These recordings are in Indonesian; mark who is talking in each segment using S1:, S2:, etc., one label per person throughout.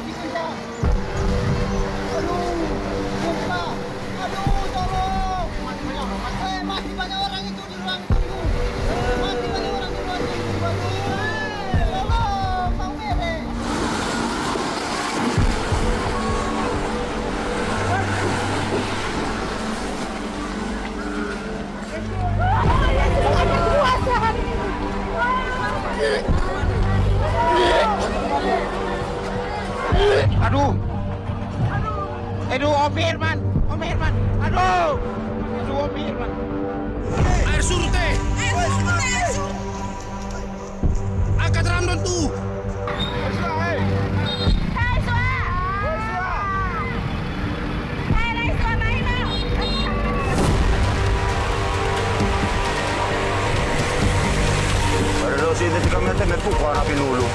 S1: mati kita. Aduh, gempa. Aduh, tolong. Mati banyak orang itu di ruang tunggu. Mati banyak orang di ruang tunggu. Aduh, tolong, Bang Mere.
S2: Aduh. Aduh, Om Herman. Om Herman. Aduh. Aduh, Om Herman.
S3: Air surut eh. Angkat Ramdan tuh.
S4: Daw sini di kami natin, may pukuha na pinulo.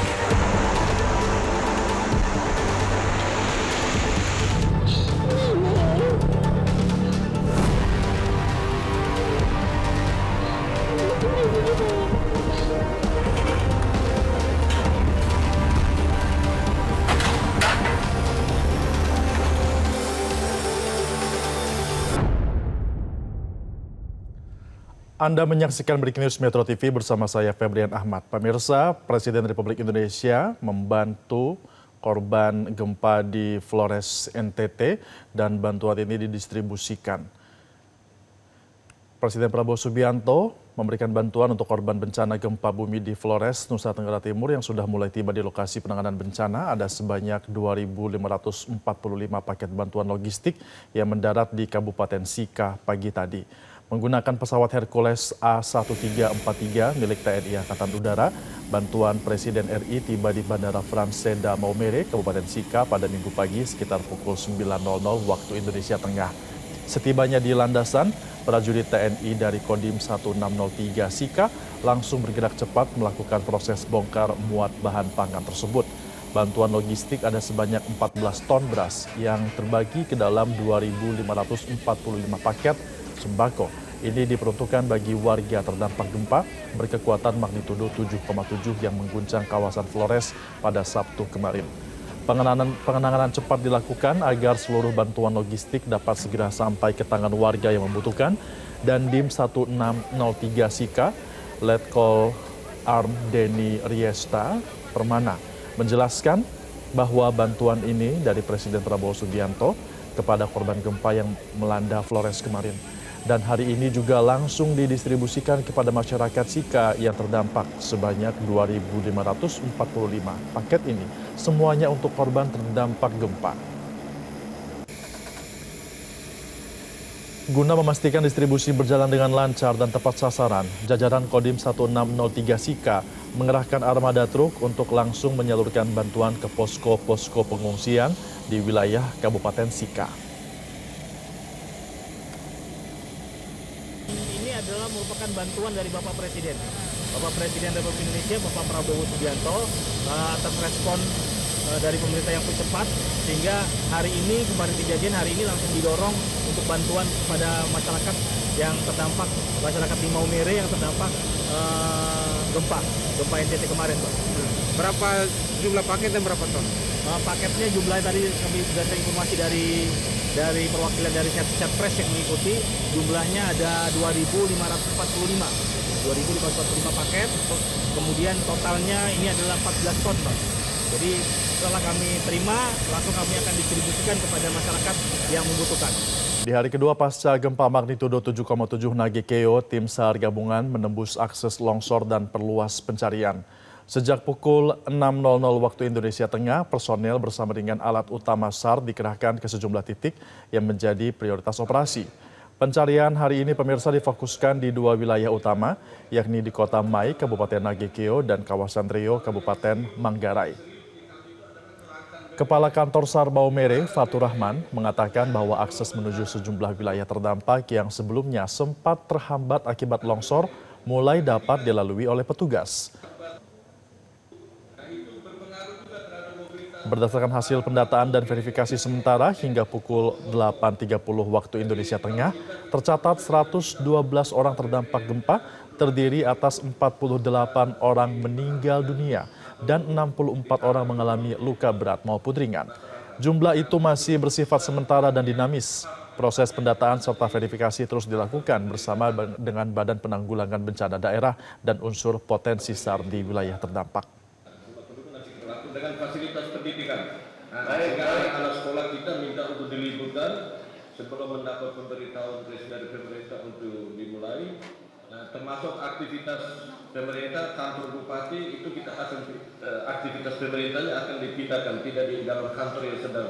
S5: Anda menyaksikan Breaking News Metro TV bersama saya Febrian Ahmad. Pemirsa, Presiden Republik Indonesia membantu korban gempa di Flores, NTT, dan bantuan ini didistribusikan. Presiden Prabowo Subianto memberikan bantuan untuk korban bencana gempa bumi di Flores, Nusa Tenggara Timur yang sudah mulai tiba di lokasi penanganan bencana. Ada sebanyak 2.545 paket bantuan logistik yang mendarat di Kabupaten Sika pagi tadi. Menggunakan pesawat Hercules A1343 milik TNI Angkatan Udara, bantuan Presiden RI tiba di Bandara Franseda Maumere, Kabupaten Sika pada Minggu pagi sekitar pukul 9.00 waktu Indonesia Tengah. Setibanya di landasan, prajurit TNI dari Kodim 1603 Sika langsung bergerak cepat melakukan proses bongkar muat bahan pangan tersebut. Bantuan logistik ada sebanyak 14 ton beras yang terbagi ke dalam 2.545 paket sembako. Ini diperuntukkan bagi warga terdampak gempa berkekuatan magnitudo 7,7 yang mengguncang kawasan Flores pada Sabtu kemarin. Pengenangan cepat dilakukan agar seluruh bantuan logistik dapat segera sampai ke tangan warga yang membutuhkan. Dan Dim 1603 Sika, Letkol Arm Denny Riesta Permana menjelaskan bahwa bantuan ini dari Presiden Prabowo Subianto kepada korban gempa yang melanda Flores kemarin. Dan hari ini juga langsung didistribusikan kepada masyarakat Sika yang terdampak sebanyak 2.545 paket ini. Semuanya untuk korban terdampak gempa. Guna memastikan distribusi berjalan dengan lancar dan tepat sasaran, jajaran Kodim 1603 Sika mengerahkan armada truk untuk langsung menyalurkan bantuan ke posko-posko pengungsian di wilayah Kabupaten Sika.
S6: Adalah merupakan bantuan dari Bapak Presiden Republik Indonesia, Bapak Prabowo Subianto, atas respon dari pemerintah yang cepat, sehingga hari ini kemarin kejadian, hari ini langsung didorong untuk bantuan kepada masyarakat yang terdampak, masyarakat di Maumere yang terdampak gempa NTT kemarin, Pak.
S2: Berapa jumlah paket dan berapa ton?
S6: Paketnya jumlahnya tadi kami berdasarkan informasi dari perwakilan dari Satpres yang mengikuti, jumlahnya ada 2.545 paket, kemudian totalnya ini adalah 14 ton, Pak. Jadi setelah kami terima, langsung kami akan distribusikan kepada masyarakat yang membutuhkan.
S5: Di hari kedua pasca gempa magnitudo 7,7 Nagekeo, tim SAR gabungan menembus akses longsor dan perluas pencarian. Sejak pukul 6.00 waktu Indonesia Tengah, personel bersama dengan alat utama SAR dikerahkan ke sejumlah titik yang menjadi prioritas operasi. Pencarian hari ini pemirsa difokuskan di dua wilayah utama, yakni di Kota Mai, Kabupaten Nagekeo, dan kawasan Rio, Kabupaten Manggarai. Kepala Kantor SAR Maumere, Fatur Rahman, mengatakan bahwa akses menuju sejumlah wilayah terdampak yang sebelumnya sempat terhambat akibat longsor mulai dapat dilalui oleh petugas. Berdasarkan hasil pendataan dan verifikasi sementara hingga pukul 8.30 waktu Indonesia Tengah, tercatat 112 orang terdampak gempa, terdiri atas 48 orang meninggal dunia dan 64 orang mengalami luka berat maupun ringan. Jumlah itu masih bersifat sementara dan dinamis. Proses pendataan serta verifikasi terus dilakukan bersama dengan Badan Penanggulangan Bencana Daerah dan unsur potensi SAR di wilayah terdampak.
S7: Dengan fasilitas pendidikan. Sekarang anak sekolah kita minta untuk diliburkan sebelum mendapat pemberitahuan dari pemerintah untuk dimulai. Termasuk aktivitas pemerintah, kantor bupati itu kita akan aktivitas pemerintahnya akan dipindahkan, tidak di dalam kantor yang sedang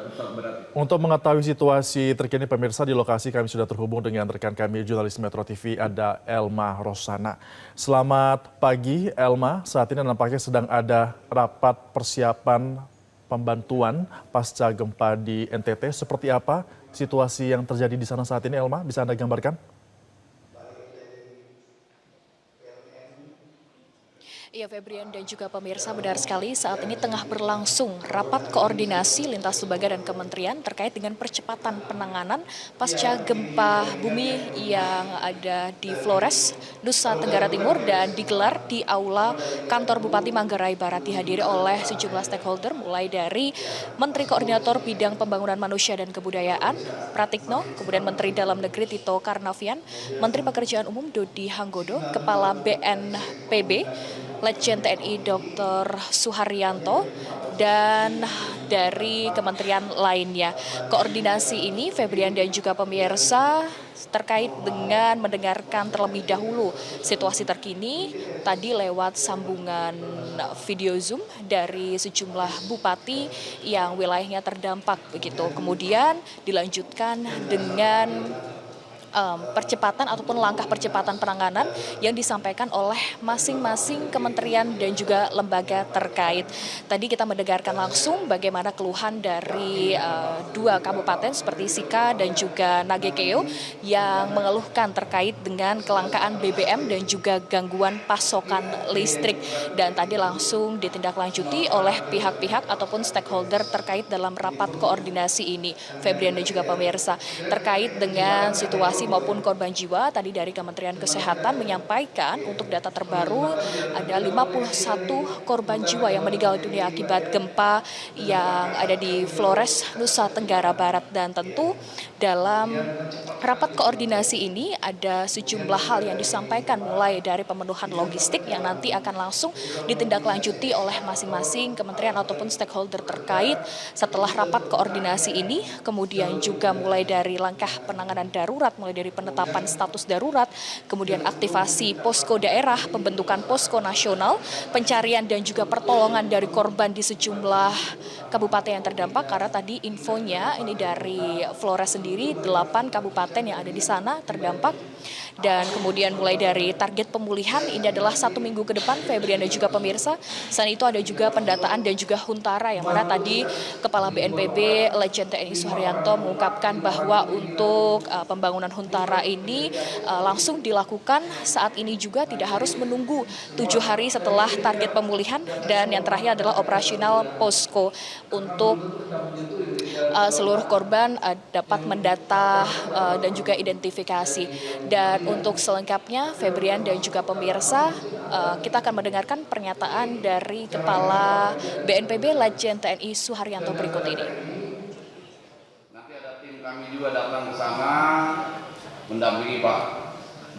S7: rusak berat.
S5: Untuk mengetahui situasi terkini pemirsa, di lokasi kami sudah terhubung dengan rekan kami jurnalis Metro TV, ada Elma Rosana. Selamat pagi Elma, saat ini nampaknya sedang ada rapat persiapan pembantuan pasca gempa di NTT. Seperti apa situasi yang terjadi di sana saat ini Elma, bisa Anda gambarkan?
S8: Iya, Febrian dan juga pemirsa, benar sekali saat ini tengah berlangsung rapat koordinasi lintas lembaga dan kementerian terkait dengan percepatan penanganan pasca gempa bumi yang ada di Flores, Nusa Tenggara Timur dan digelar di Aula Kantor Bupati Manggarai Barat, dihadiri oleh sejumlah stakeholder mulai dari Menteri Koordinator Bidang Pembangunan Manusia dan Kebudayaan Pratikno, kemudian Menteri Dalam Negeri Tito Karnavian, Menteri Pekerjaan Umum Dodi Hanggodo, Kepala BNPB Letjen TNI Dr. Suharyanto, dan dari kementerian lainnya. Koordinasi ini, Febrian dan juga pemirsa, terkait dengan mendengarkan terlebih dahulu situasi terkini tadi lewat sambungan video Zoom dari sejumlah bupati yang wilayahnya terdampak begitu. Kemudian dilanjutkan dengan percepatan ataupun langkah percepatan penanganan yang disampaikan oleh masing-masing kementerian dan juga lembaga terkait. Tadi kita mendengarkan langsung bagaimana keluhan dari dua kabupaten seperti Sika dan juga Nagekeo yang mengeluhkan terkait dengan kelangkaan BBM dan juga gangguan pasokan listrik. Dan tadi langsung ditindaklanjuti oleh pihak-pihak ataupun stakeholder terkait dalam rapat koordinasi ini. Febrian dan juga pemirsa, terkait dengan situasi maupun korban jiwa, tadi dari Kementerian Kesehatan menyampaikan untuk data terbaru ada 51 korban jiwa yang meninggal dunia akibat gempa yang ada di Flores, Nusa Tenggara Barat. Dan tentu dalam rapat koordinasi ini ada sejumlah hal yang disampaikan mulai dari pemenuhan logistik yang nanti akan langsung ditindaklanjuti oleh masing-masing kementerian ataupun stakeholder terkait setelah rapat koordinasi ini, kemudian juga mulai dari langkah penanganan darurat, mulai dari penetapan status darurat, kemudian aktivasi posko daerah, pembentukan posko nasional, pencarian dan juga pertolongan dari korban di sejumlah kabupaten yang terdampak, karena tadi infonya ini dari Flores sendiri 8 kabupaten yang ada di sana terdampak. Dan kemudian mulai dari target pemulihan ini adalah 1 minggu ke depan, Febrian dan juga pemirsa. Selain itu ada juga pendataan dan juga huntara, yang mana tadi Kepala BNPB Letjen TNI Suharyanto mengungkapkan bahwa untuk pembangunan huntara ini langsung dilakukan saat ini juga, tidak harus menunggu 7 hari setelah target pemulihan. Dan yang terakhir adalah operasional posko untuk seluruh korban dapat mendata dan juga identifikasi. Dan untuk selengkapnya, Febrian dan juga pemirsa, kita akan mendengarkan pernyataan dari Kepala BNPB Letjen TNI Suharyanto berikut ini.
S9: Nanti ada tim kami juga datang ke sana mendampingi Pak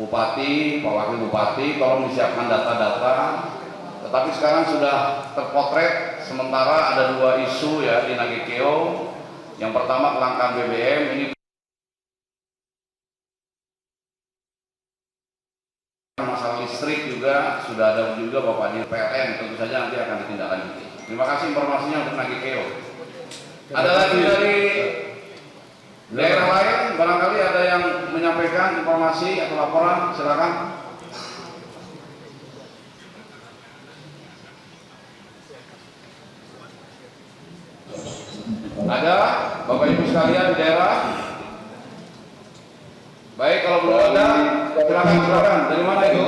S9: Bupati, Pak Wakil Bupati, tolong disiapkan data-data. Tetapi sekarang sudah terpotret sementara ada 2 isu ya di Nagekeo. Yang pertama kelangkaan BBM, ini masalah listrik juga sudah ada juga Bapak di PLN, tentu saja nanti akan ditindaklanjuti. Terima kasih informasinya untuk Nagekeo. Ada lagi dari daerah lain, barangkali ada yang menyampaikan informasi atau laporan, silakan. Ada Bapak Ibu sekalian di daerah? Baik, kalau belum ada, silakan. Dari mana itu?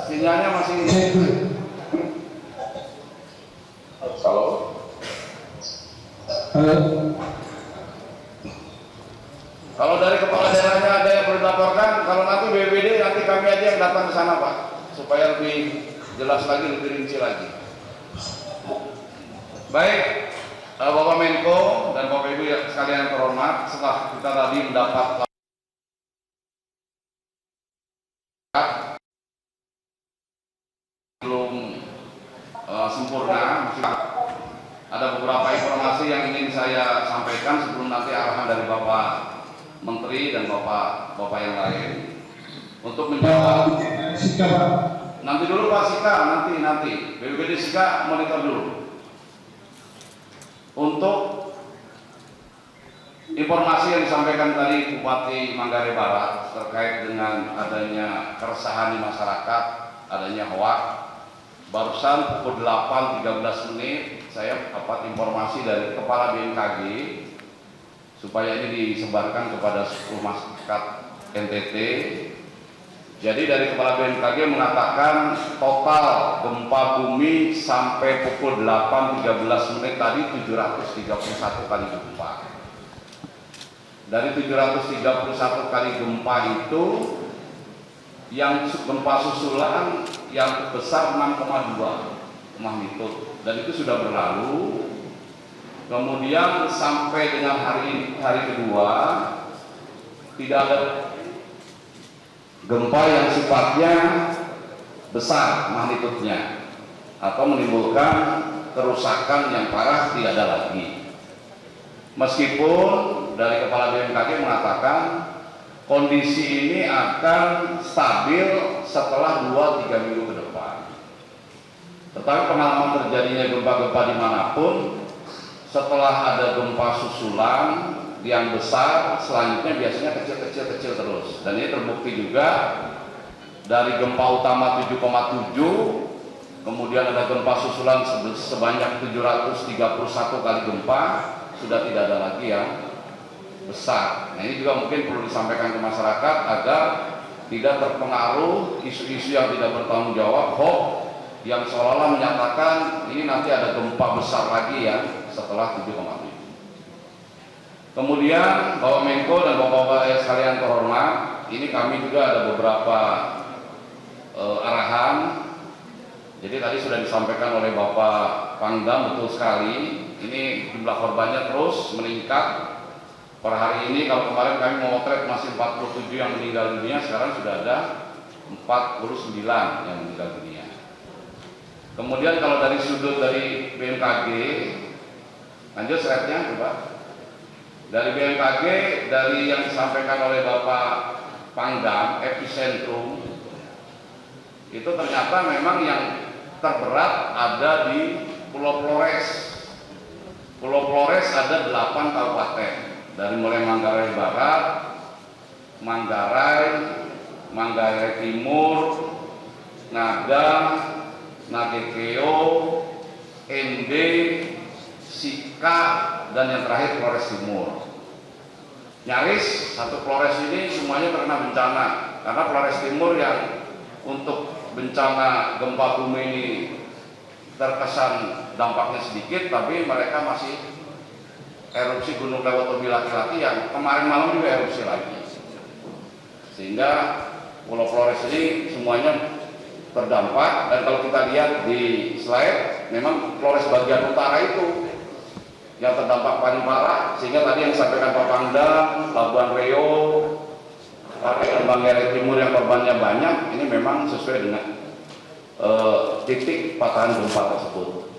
S9: Sinyalnya masih. Halo. Halo. kepala daerahnya ada yang perlu dilaporkan, kalau nanti BPBD nanti kami aja yang datang ke sana Pak, supaya lebih jelas lagi, lebih rinci lagi. Baik, Bapak Menko dan Bapak Ibu sekalian yang terhormat, setelah kita tadi mendapat belum sempurna, ada beberapa informasi yang ingin saya sampaikan sebelum nanti arahan dari Bapak Menteri dan Bapak yang lain untuk menjawab. Nanti dulu Pak Sika, nanti BPBD Sika monitor dulu. Untuk informasi yang disampaikan tadi Bupati Manggarai Barat terkait dengan adanya keresahan di masyarakat, adanya hoak, barusan pukul 8.13 menit saya dapat informasi dari Kepala BMKG supaya ini disebarkan kepada seluruh masyarakat NTT. Jadi dari Kepala BMKG mengatakan total gempa bumi sampai pukul 8.13 menit tadi 731 kali gempa. Dari 731 kali gempa itu yang gempa susulan yang besar 6,2 magnitudo dan itu sudah berlalu. Kemudian sampai dengan hari kedua tidak ada gempa yang sifatnya besar magnitudenya atau menimbulkan kerusakan yang parah, tidak ada lagi. Meskipun dari Kepala BMKG mengatakan kondisi ini akan stabil setelah 2-3 minggu ke depan. Tetapi pengalaman terjadinya gempa-gempa dimanapun, setelah ada gempa susulan yang besar, selanjutnya biasanya kecil-kecil terus. Dan ini terbukti juga dari gempa utama 7,7, kemudian ada gempa susulan sebanyak 731 kali gempa, sudah tidak ada lagi yang besar. Nah ini juga mungkin perlu disampaikan ke masyarakat agar tidak terpengaruh isu-isu yang tidak bertanggung jawab, hoax yang seolah-olah menyatakan ini nanti ada gempa besar lagi ya setelah 7,7. Kemudian Bapak Menko dan Bapak-Bapak sekalian terhormat, ini kami juga ada beberapa arahan. Jadi tadi sudah disampaikan oleh Bapak Pangdam, betul sekali. Ini jumlah korbannya terus meningkat. Per hari ini kalau kemarin kami memotret masih 47 yang meninggal dunia, sekarang sudah ada 49 yang meninggal dunia. Kemudian kalau dari sudut dari BMKG, lanjut slide-nya coba. Dari BMKG, dari yang disampaikan oleh Bapak Pangdam, epicentrum itu ternyata memang yang terberat ada di Pulau Flores. Pulau Flores ada 8 kabupaten, dari mulai Manggarai Barat, Manggarai Timur, Ngada, Nagekeo, Ende, Sika, dan yang terakhir Flores Timur. Nyaris satu Flores ini semuanya terkena bencana, karena Flores Timur yang untuk bencana gempa bumi ini terkesan dampaknya sedikit, tapi mereka masih erupsi Gunung Lewotobi laki-laki yang kemarin malam juga erupsi lagi, sehingga Pulau Flores ini semuanya terdampak. Dan kalau kita lihat di slide, memang Flores bagian utara itu yang terdampak paling parah, sehingga tadi yang disampaikan Pak Pangdam, Labuan Reo, Manggarai Timur yang korbannya banyak, ini memang sesuai dengan titik patahan gempa tersebut.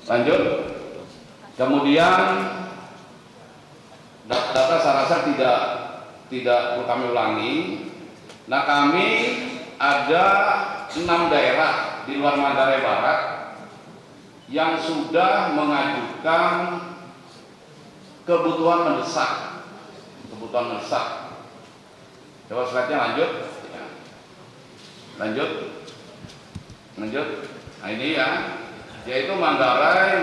S9: Lanjut. Kemudian data saya rasa tidak perlu kami ulangi. Nah, kami ada 6 daerah di luar Manggarai Barat yang sudah mengajukan kebutuhan mendesak. Coba slide-nya lanjut. Ya. Lanjut. Nah ini ya, yaitu Manggarai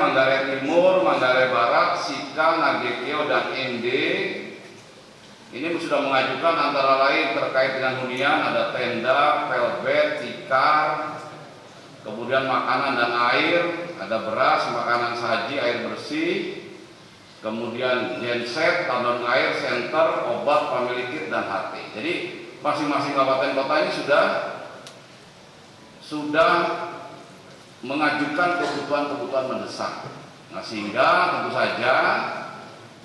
S9: Timur, Manggarai Barat, Sika, Nagekeo, dan Ende. Ini sudah mengajukan antara lain terkait dengan hunian, ada tenda, velvet, tikar, kemudian makanan dan air, ada beras, makanan saji, air bersih, kemudian genset, tandon air, senter, obat, family kit, dan HT. Jadi masing-masing kabupaten kota ini sudah mengajukan kebutuhan-kebutuhan mendesak. Nah, sehingga tentu saja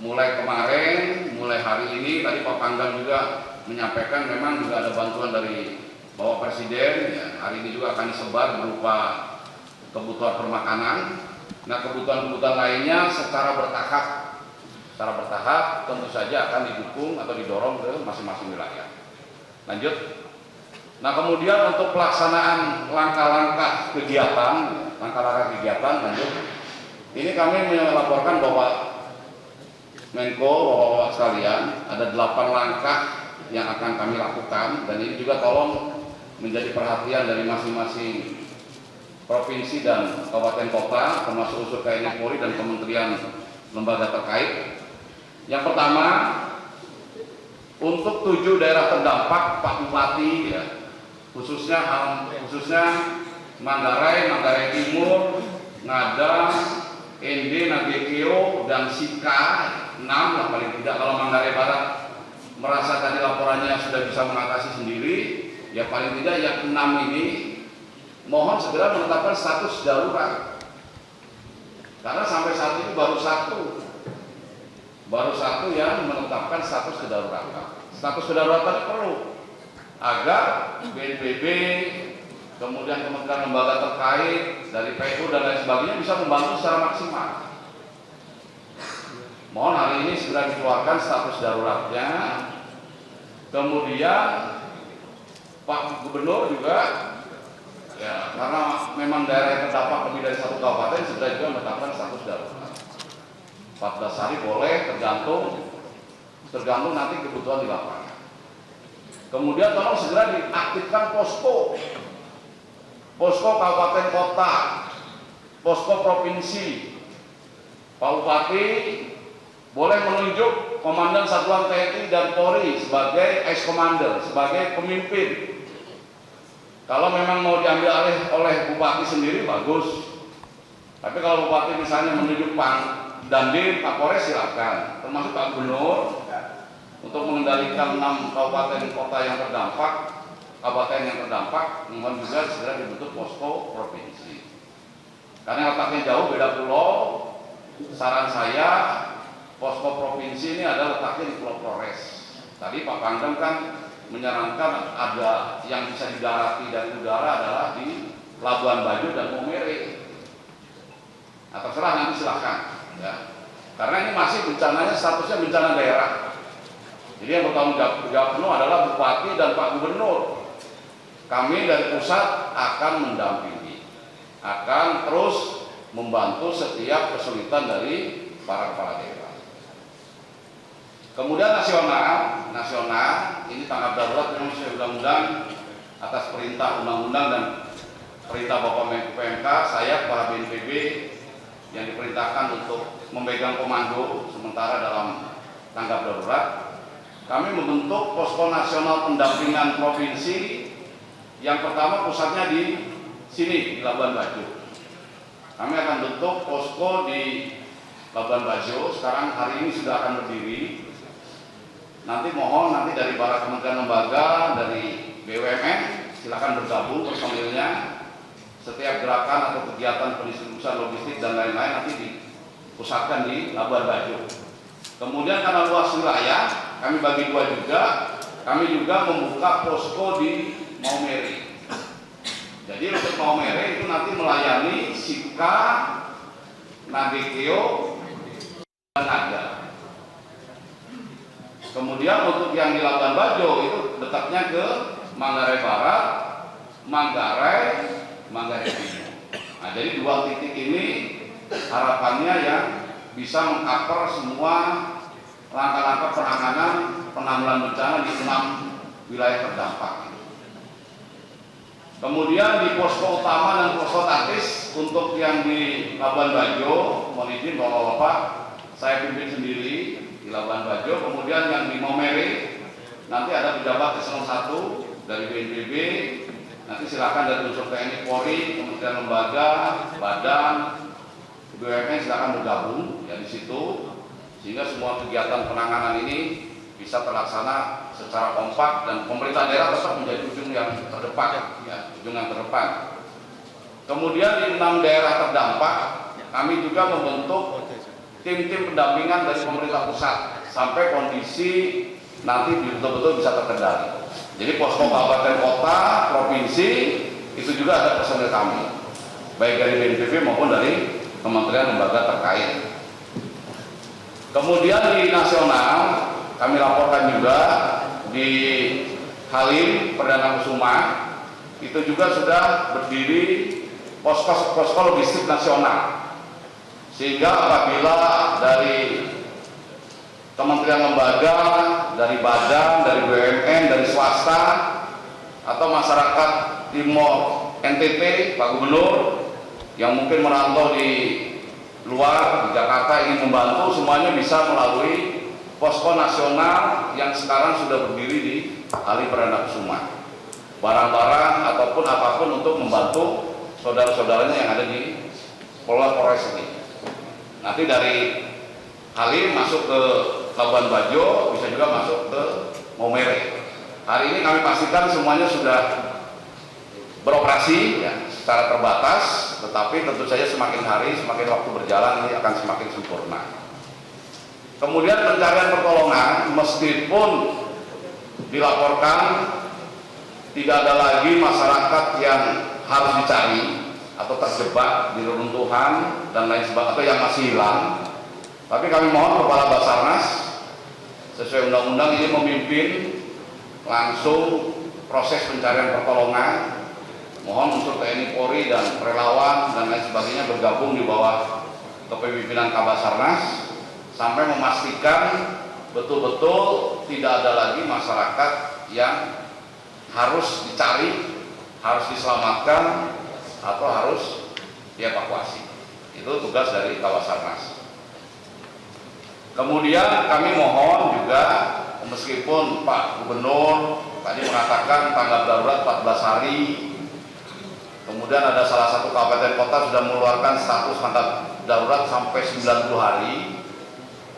S9: mulai kemarin, mulai hari ini, tadi Pak Pangdam juga menyampaikan memang juga ada bantuan dari Bapak Presiden. Ya, hari ini juga akan disebar berupa kebutuhan permakanan. Nah, kebutuhan-kebutuhan lainnya secara bertahap tentu saja akan didukung atau didorong ke masing-masing wilayah. Lanjut. Nah, kemudian untuk pelaksanaan langkah-langkah kegiatan, lanjut. Ini kami melaporkan bahwa Menko, Bapak-Bapak sekalian, ada 8 langkah yang akan kami lakukan, dan ini juga tolong menjadi perhatian dari masing-masing provinsi dan kabupaten kota, termasuk unsur TNI Polri dan kementerian lembaga terkait. Yang pertama, untuk 7 daerah terdampak Pak Bupati, ya, khususnya Manggarai Timur, Ngada, Ende, Nagekeo, dan Sika, 6 lah paling tidak. Kalau Manggarai Barat merasa tadi laporannya sudah bisa mengatasi sendiri, ya paling tidak yang 6 ini mohon segera menetapkan status darurat. Karena sampai saat ini baru satu yang menetapkan status kedaruratan. Status kedaruratan perlu agar BNPB, kemudian kementerian lembaga terkait dari PU dan lain sebagainya bisa membantu secara maksimal. Mohon hari ini segera dikeluarkan status daruratnya. Kemudian Pak Gubernur juga, ya, karena memang daerah yang terdampak lebih dari 1 kabupaten, segera juga menetapkan status darurat. 14 hari boleh, tergantung nanti kebutuhan di lapangan. Kemudian tolong segera diaktifkan posko kabupaten kota, posko provinsi. Pak Bupati boleh menunjuk Komandan Satuan TNI dan Polri sebagai ex-komander, sebagai pemimpin. Kalau memang mau diambil alih oleh Bupati sendiri, bagus. Tapi kalau Bupati misalnya menunjuk Dandim, Kapolres, silakan. Termasuk Pak Gubernur untuk mengendalikan 6 kabupaten kota yang terdampak, mohon juga segera dibentuk posko provinsi. Karena letaknya jauh, beda pulau, saran saya posko provinsi ini adalah letaknya di Pulau Flores. Tadi Pak Pangdam kan menyarankan ada yang bisa didarati dari udara adalah di Labuan Bajo dan Maumere. Nah, terserah nanti silahkan, ya. Karena ini masih bencananya statusnya bencana daerah. Jadi yang bertanggung jawab penuh adalah Bupati dan Pak Gubernur. Kami dari pusat akan mendampingi, akan terus membantu setiap kesulitan dari para kepala daerah. Kemudian nasional ini tanggap darurat yang sesuai undang-undang atas perintah undang-undang dan perintah Bapak Menko PMK, saya para BNPB yang diperintahkan untuk memegang komando sementara dalam tanggap darurat. Kami membentuk posko nasional pendampingan provinsi. Yang pertama pusatnya di sini, di Labuan Bajo. Kami akan bentuk posko di Labuan Bajo. Sekarang hari ini sudah akan berdiri. Nanti mohon dari para kementerian lembaga, dari BUMN, silakan bergabung personilnya. Setiap gerakan atau kegiatan pendistribusian logistik dan lain-lain nanti dipusatkan di Labuan Bajo. Kemudian karena luas wilayah, kami bagi 2 juga. Kami juga membuka posko di Maumere. Jadi untuk Maumere itu nanti melayani Sika, Nagekeo, dan Ngada. Kemudian untuk yang di Labuan Bajo itu dekatnya ke Manggarai Barat, Manggarai Timur. Nah, jadi 2 titik ini harapannya yang bisa mengcover semua langkah-langkah penanggulangan bencana di 6 wilayah terdampak. Kemudian di posko utama dan posko taktis untuk yang di Labuan Bajo, mohon izin Bapak-bapak, saya pimpin sendiri di Labuan Bajo. Kemudian yang di Maumere nanti ada pejabat eselon 1 dari BNPB. Nanti silakan dari unsur TNI Polri, kementerian lembaga, badan, BUMN silakan bergabung ya di situ. sehingga semua kegiatan penanganan ini bisa terlaksana secara kompak dan pemerintah daerah tetap menjadi ujung yang terdepan, ya, ujung yang terdepan. Kemudian di 6 daerah terdampak, kami juga membentuk tim-tim pendampingan dari pemerintah pusat sampai kondisi nanti betul-betul bisa terkendali. Jadi posko kabupaten kota, provinsi itu juga ada personil kami, baik dari BNPB maupun dari kementerian lembaga terkait. Kemudian di nasional kami laporkan juga di Halim Perdana Kusuma itu juga sudah berdiri posko logistik nasional, sehingga apabila dari kementerian lembaga, dari badan, dari BUMN, dari swasta atau masyarakat Timor NTT, Pak Gubernur yang mungkin merantau di luar di Jakarta ingin membantu, semuanya bisa melalui posko nasional yang sekarang sudah berdiri di Halim Perdana Kusuma. Barang-barang ataupun apapun untuk membantu saudara-saudaranya yang ada di Polres ini. Nanti dari Halim masuk ke Labuan Bajo, bisa juga masuk ke Maumere. Hari ini kami pastikan semuanya sudah beroperasi ya, secara terbatas, tetapi tentu saja semakin hari, semakin waktu berjalan ini akan semakin sempurna. Kemudian pencarian pertolongan, meskipun dilaporkan tidak ada lagi masyarakat yang harus dicari atau terjebak di reruntuhan dan lain sebagainya atau yang masih hilang, tapi kami mohon Kepala Basarnas sesuai undang-undang ini memimpin langsung proses pencarian pertolongan. Mohon unsur TNI Polri dan relawan dan lain sebagainya bergabung di bawah kepemimpinan Kabasarnas sampai memastikan betul-betul tidak ada lagi masyarakat yang harus dicari, harus diselamatkan atau harus dievakuasi. Itu tugas dari Kabasarnas. Kemudian kami mohon juga, meskipun Pak Gubernur tadi mengatakan tanggap darurat 14 hari, kemudian ada salah satu kabupaten kota sudah mengeluarkan status tanggap darurat sampai 90 hari.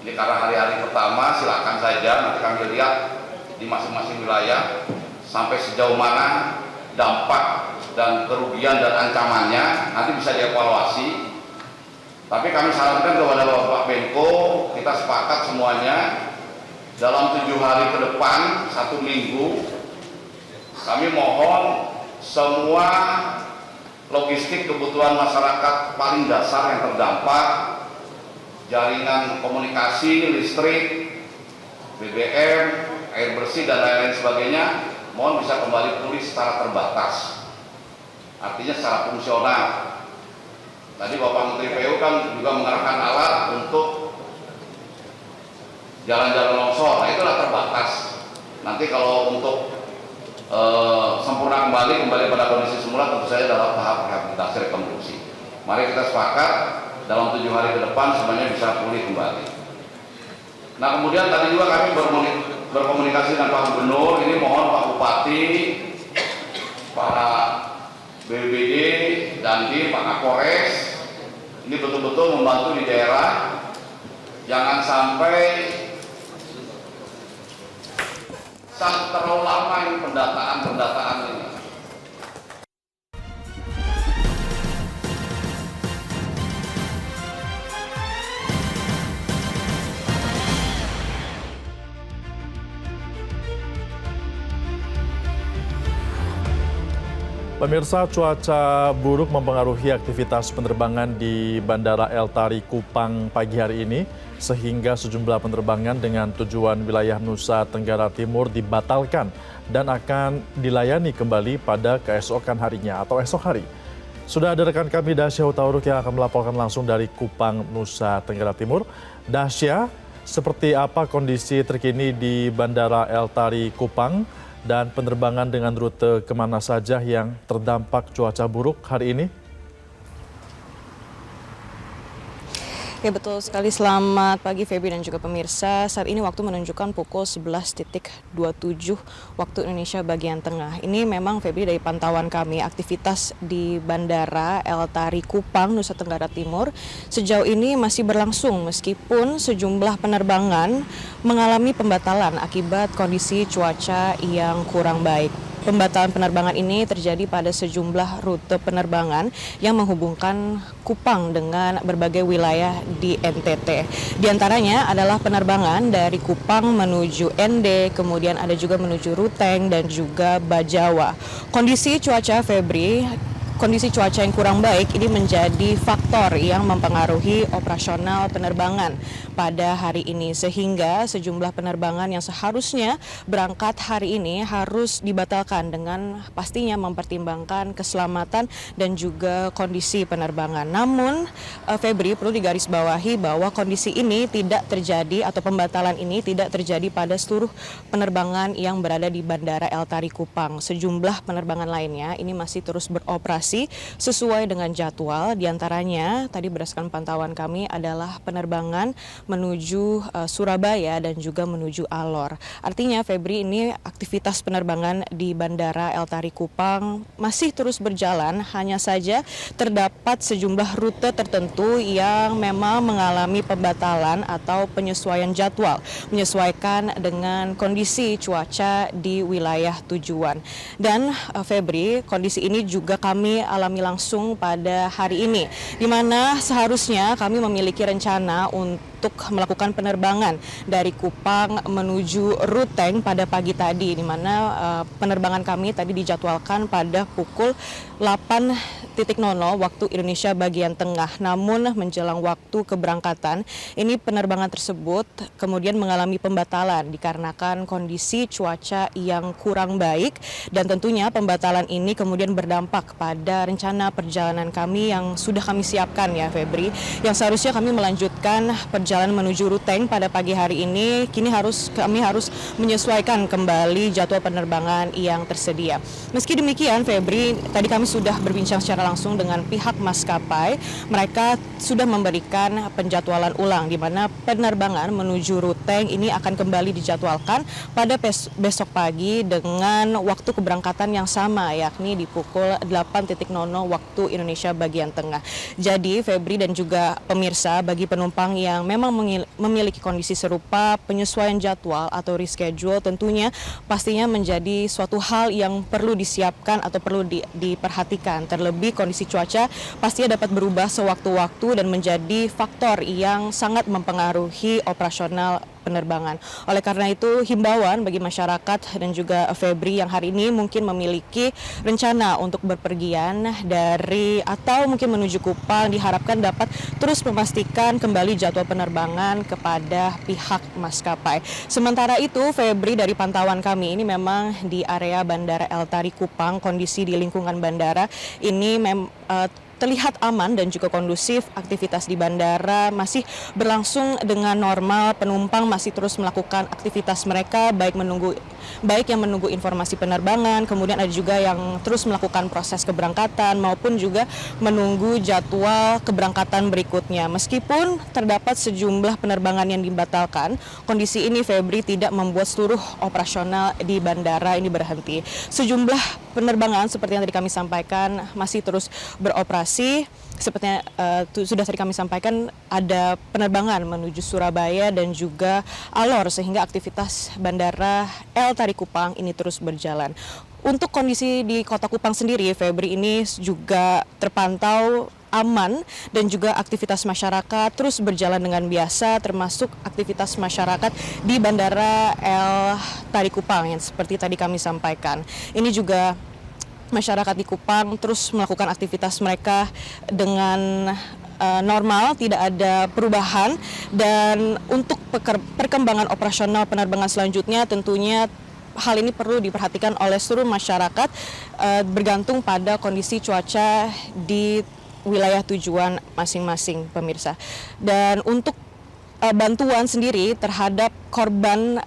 S9: Ini karena hari-hari pertama, silakan saja nanti kami lihat di masing-masing wilayah sampai sejauh mana dampak dan kerugian dan ancamannya, nanti bisa dievaluasi. Tapi kami sarankan kepada Bapak Menko, kita sepakat semuanya dalam 7 hari ke depan, 1 minggu, kami mohon semua logistik kebutuhan masyarakat paling dasar yang terdampak, jaringan komunikasi, listrik, BBM, air bersih dan lain-lain sebagainya, mohon bisa kembali pulih secara terbatas, artinya secara fungsional. Tadi Bapak Menteri PU kan juga mengerahkan alat untuk jalan-jalan longsor, nah itulah terbatas. Nanti kalau untuk sempurna kembali pada kondisi semula, tentu saja dalam tahap rehabilitasi rekonstruksi. Mari kita sepakat dalam 7 hari ke depan semuanya bisa pulih kembali. Nah kemudian tadi juga kami berkomunikasi dengan Pak Gubernur, ini mohon Pak Bupati, para BPBD, Dandim, Pak Kapolres, ini betul-betul membantu di daerah, jangan sampai terlalu lama ini pendataan ini.
S5: Pemirsa, cuaca buruk mempengaruhi aktivitas penerbangan di Bandara El Tari Kupang pagi hari ini, sehingga sejumlah penerbangan dengan tujuan wilayah Nusa Tenggara Timur dibatalkan dan akan dilayani kembali pada keesokan harinya atau esok hari. Sudah ada rekan kami Dasya Hutauruk yang akan melaporkan langsung dari Kupang, Nusa Tenggara Timur. Dasya, seperti apa kondisi terkini di Bandara El Tari Kupang dan penerbangan dengan rute kemana saja yang terdampak cuaca buruk hari ini?
S10: Ya betul sekali, selamat pagi Feby dan juga pemirsa. Saat ini waktu menunjukkan pukul 11.27 waktu Indonesia bagian tengah. Ini memang Feby dari pantauan kami aktivitas di Bandara El Tari Kupang, Nusa Tenggara Timur sejauh ini masih berlangsung meskipun sejumlah penerbangan mengalami pembatalan akibat kondisi cuaca yang kurang baik. Pembatalan penerbangan ini terjadi pada sejumlah rute penerbangan yang menghubungkan Kupang dengan berbagai wilayah di NTT. Di antaranya adalah penerbangan dari Kupang menuju Ende, kemudian ada juga menuju Ruteng dan juga Bajawa. Kondisi cuaca kondisi cuaca yang kurang baik ini menjadi faktor yang mempengaruhi operasional penerbangan pada hari ini, sehingga sejumlah penerbangan yang seharusnya berangkat hari ini harus dibatalkan dengan pastinya mempertimbangkan keselamatan dan juga kondisi penerbangan. Namun Febri, perlu digarisbawahi bahwa kondisi ini tidak terjadi atau pembatalan ini tidak terjadi pada seluruh penerbangan yang berada di Bandara El Tari Kupang. Sejumlah penerbangan lainnya ini masih terus beroperasi sesuai dengan jadwal. Di antaranya tadi berdasarkan pantauan kami adalah penerbangan menuju Surabaya dan juga menuju Alor. Artinya Febri, ini aktivitas penerbangan di Bandara El Tari Kupang masih terus berjalan, hanya saja terdapat sejumlah rute tertentu yang memang mengalami pembatalan atau penyesuaian jadwal, menyesuaikan dengan kondisi cuaca di wilayah tujuan. Dan Febri, kondisi ini juga kami alami langsung pada hari ini, di mana seharusnya kami memiliki rencana untuk melakukan penerbangan dari Kupang menuju Ruteng pada pagi tadi, di mana penerbangan kami tadi dijadwalkan pada pukul 8.00 waktu Indonesia bagian tengah. Namun menjelang waktu keberangkatan, ini penerbangan tersebut kemudian mengalami pembatalan dikarenakan kondisi cuaca yang kurang baik, dan tentunya pembatalan ini kemudian berdampak pada rencana perjalanan kami yang sudah kami siapkan ya Febri, yang seharusnya kami melanjutkan perjalanan menuju Ruteng pada pagi hari ini. Kini kami harus menyesuaikan kembali jadwal penerbangan yang tersedia. Meski demikian Febri, tadi kami sudah berbincang secara langsung dengan pihak maskapai. Mereka sudah memberikan penjadwalan ulang, di mana penerbangan menuju Ruteng ini akan kembali dijadwalkan pada besok pagi dengan waktu keberangkatan yang sama, yakni di pukul 8.00 waktu Indonesia bagian tengah. Jadi Febri dan juga pemirsa, bagi penumpang yang memang memiliki kondisi serupa, penyesuaian jadwal atau reschedule tentunya pastinya menjadi suatu hal yang perlu disiapkan atau perlu diperhatikan. Terlebih kondisi cuaca pastinya dapat berubah sewaktu-waktu dan menjadi faktor yang sangat mempengaruhi operasional penerbangan. Oleh karena itu, himbauan bagi masyarakat dan juga Febri yang hari ini mungkin memiliki rencana untuk berpergian dari atau mungkin menuju Kupang, diharapkan dapat terus memastikan kembali jadwal penerbangan kepada pihak maskapai. Sementara itu, Febri, dari pantauan kami ini memang di area Bandara El Tari Kupang, kondisi di lingkungan bandara ini terlihat aman dan juga kondusif. Aktivitas di bandara masih berlangsung dengan normal, penumpang masih terus melakukan aktivitas mereka, baik yang menunggu informasi penerbangan, kemudian ada juga yang terus melakukan proses keberangkatan maupun juga menunggu jadwal keberangkatan berikutnya. Meskipun terdapat sejumlah penerbangan yang dibatalkan, kondisi ini Febri tidak membuat seluruh operasional di bandara ini berhenti. Sejumlah penerbangan seperti yang tadi kami sampaikan masih terus beroperasi. Seperti sudah tadi kami sampaikan, ada penerbangan menuju Surabaya dan juga Alor, sehingga aktivitas Bandara El Tari Kupang ini terus berjalan. Untuk kondisi di Kota Kupang sendiri, Febri, ini juga terpantau aman dan juga aktivitas masyarakat terus berjalan dengan biasa, termasuk aktivitas masyarakat di Bandara El Tari Kupang yang seperti tadi kami sampaikan. Ini juga masyarakat di Kupang terus melakukan aktivitas mereka dengan normal, tidak ada perubahan. Dan untuk perkembangan operasional penerbangan selanjutnya tentunya hal ini perlu diperhatikan oleh seluruh masyarakat, bergantung pada kondisi cuaca di wilayah tujuan masing-masing, pemirsa. Dan untuk bantuan sendiri terhadap korban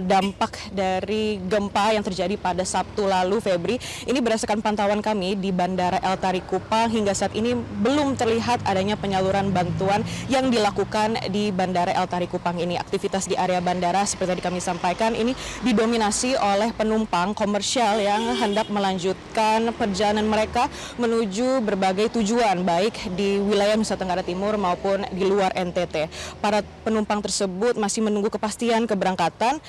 S10: dampak dari gempa yang terjadi pada Sabtu lalu, Febri. Ini berdasarkan pantauan kami di Bandara El Tari Kupang, hingga saat ini belum terlihat adanya penyaluran bantuan yang dilakukan di Bandara El Tari Kupang ini. Aktivitas di area bandara seperti tadi kami sampaikan ini didominasi oleh penumpang komersial yang hendak melanjutkan perjalanan mereka menuju berbagai tujuan, baik di wilayah Nusa Tenggara Timur maupun di luar NTT. Para penumpang tersebut masih menunggu kepastian keberangkatan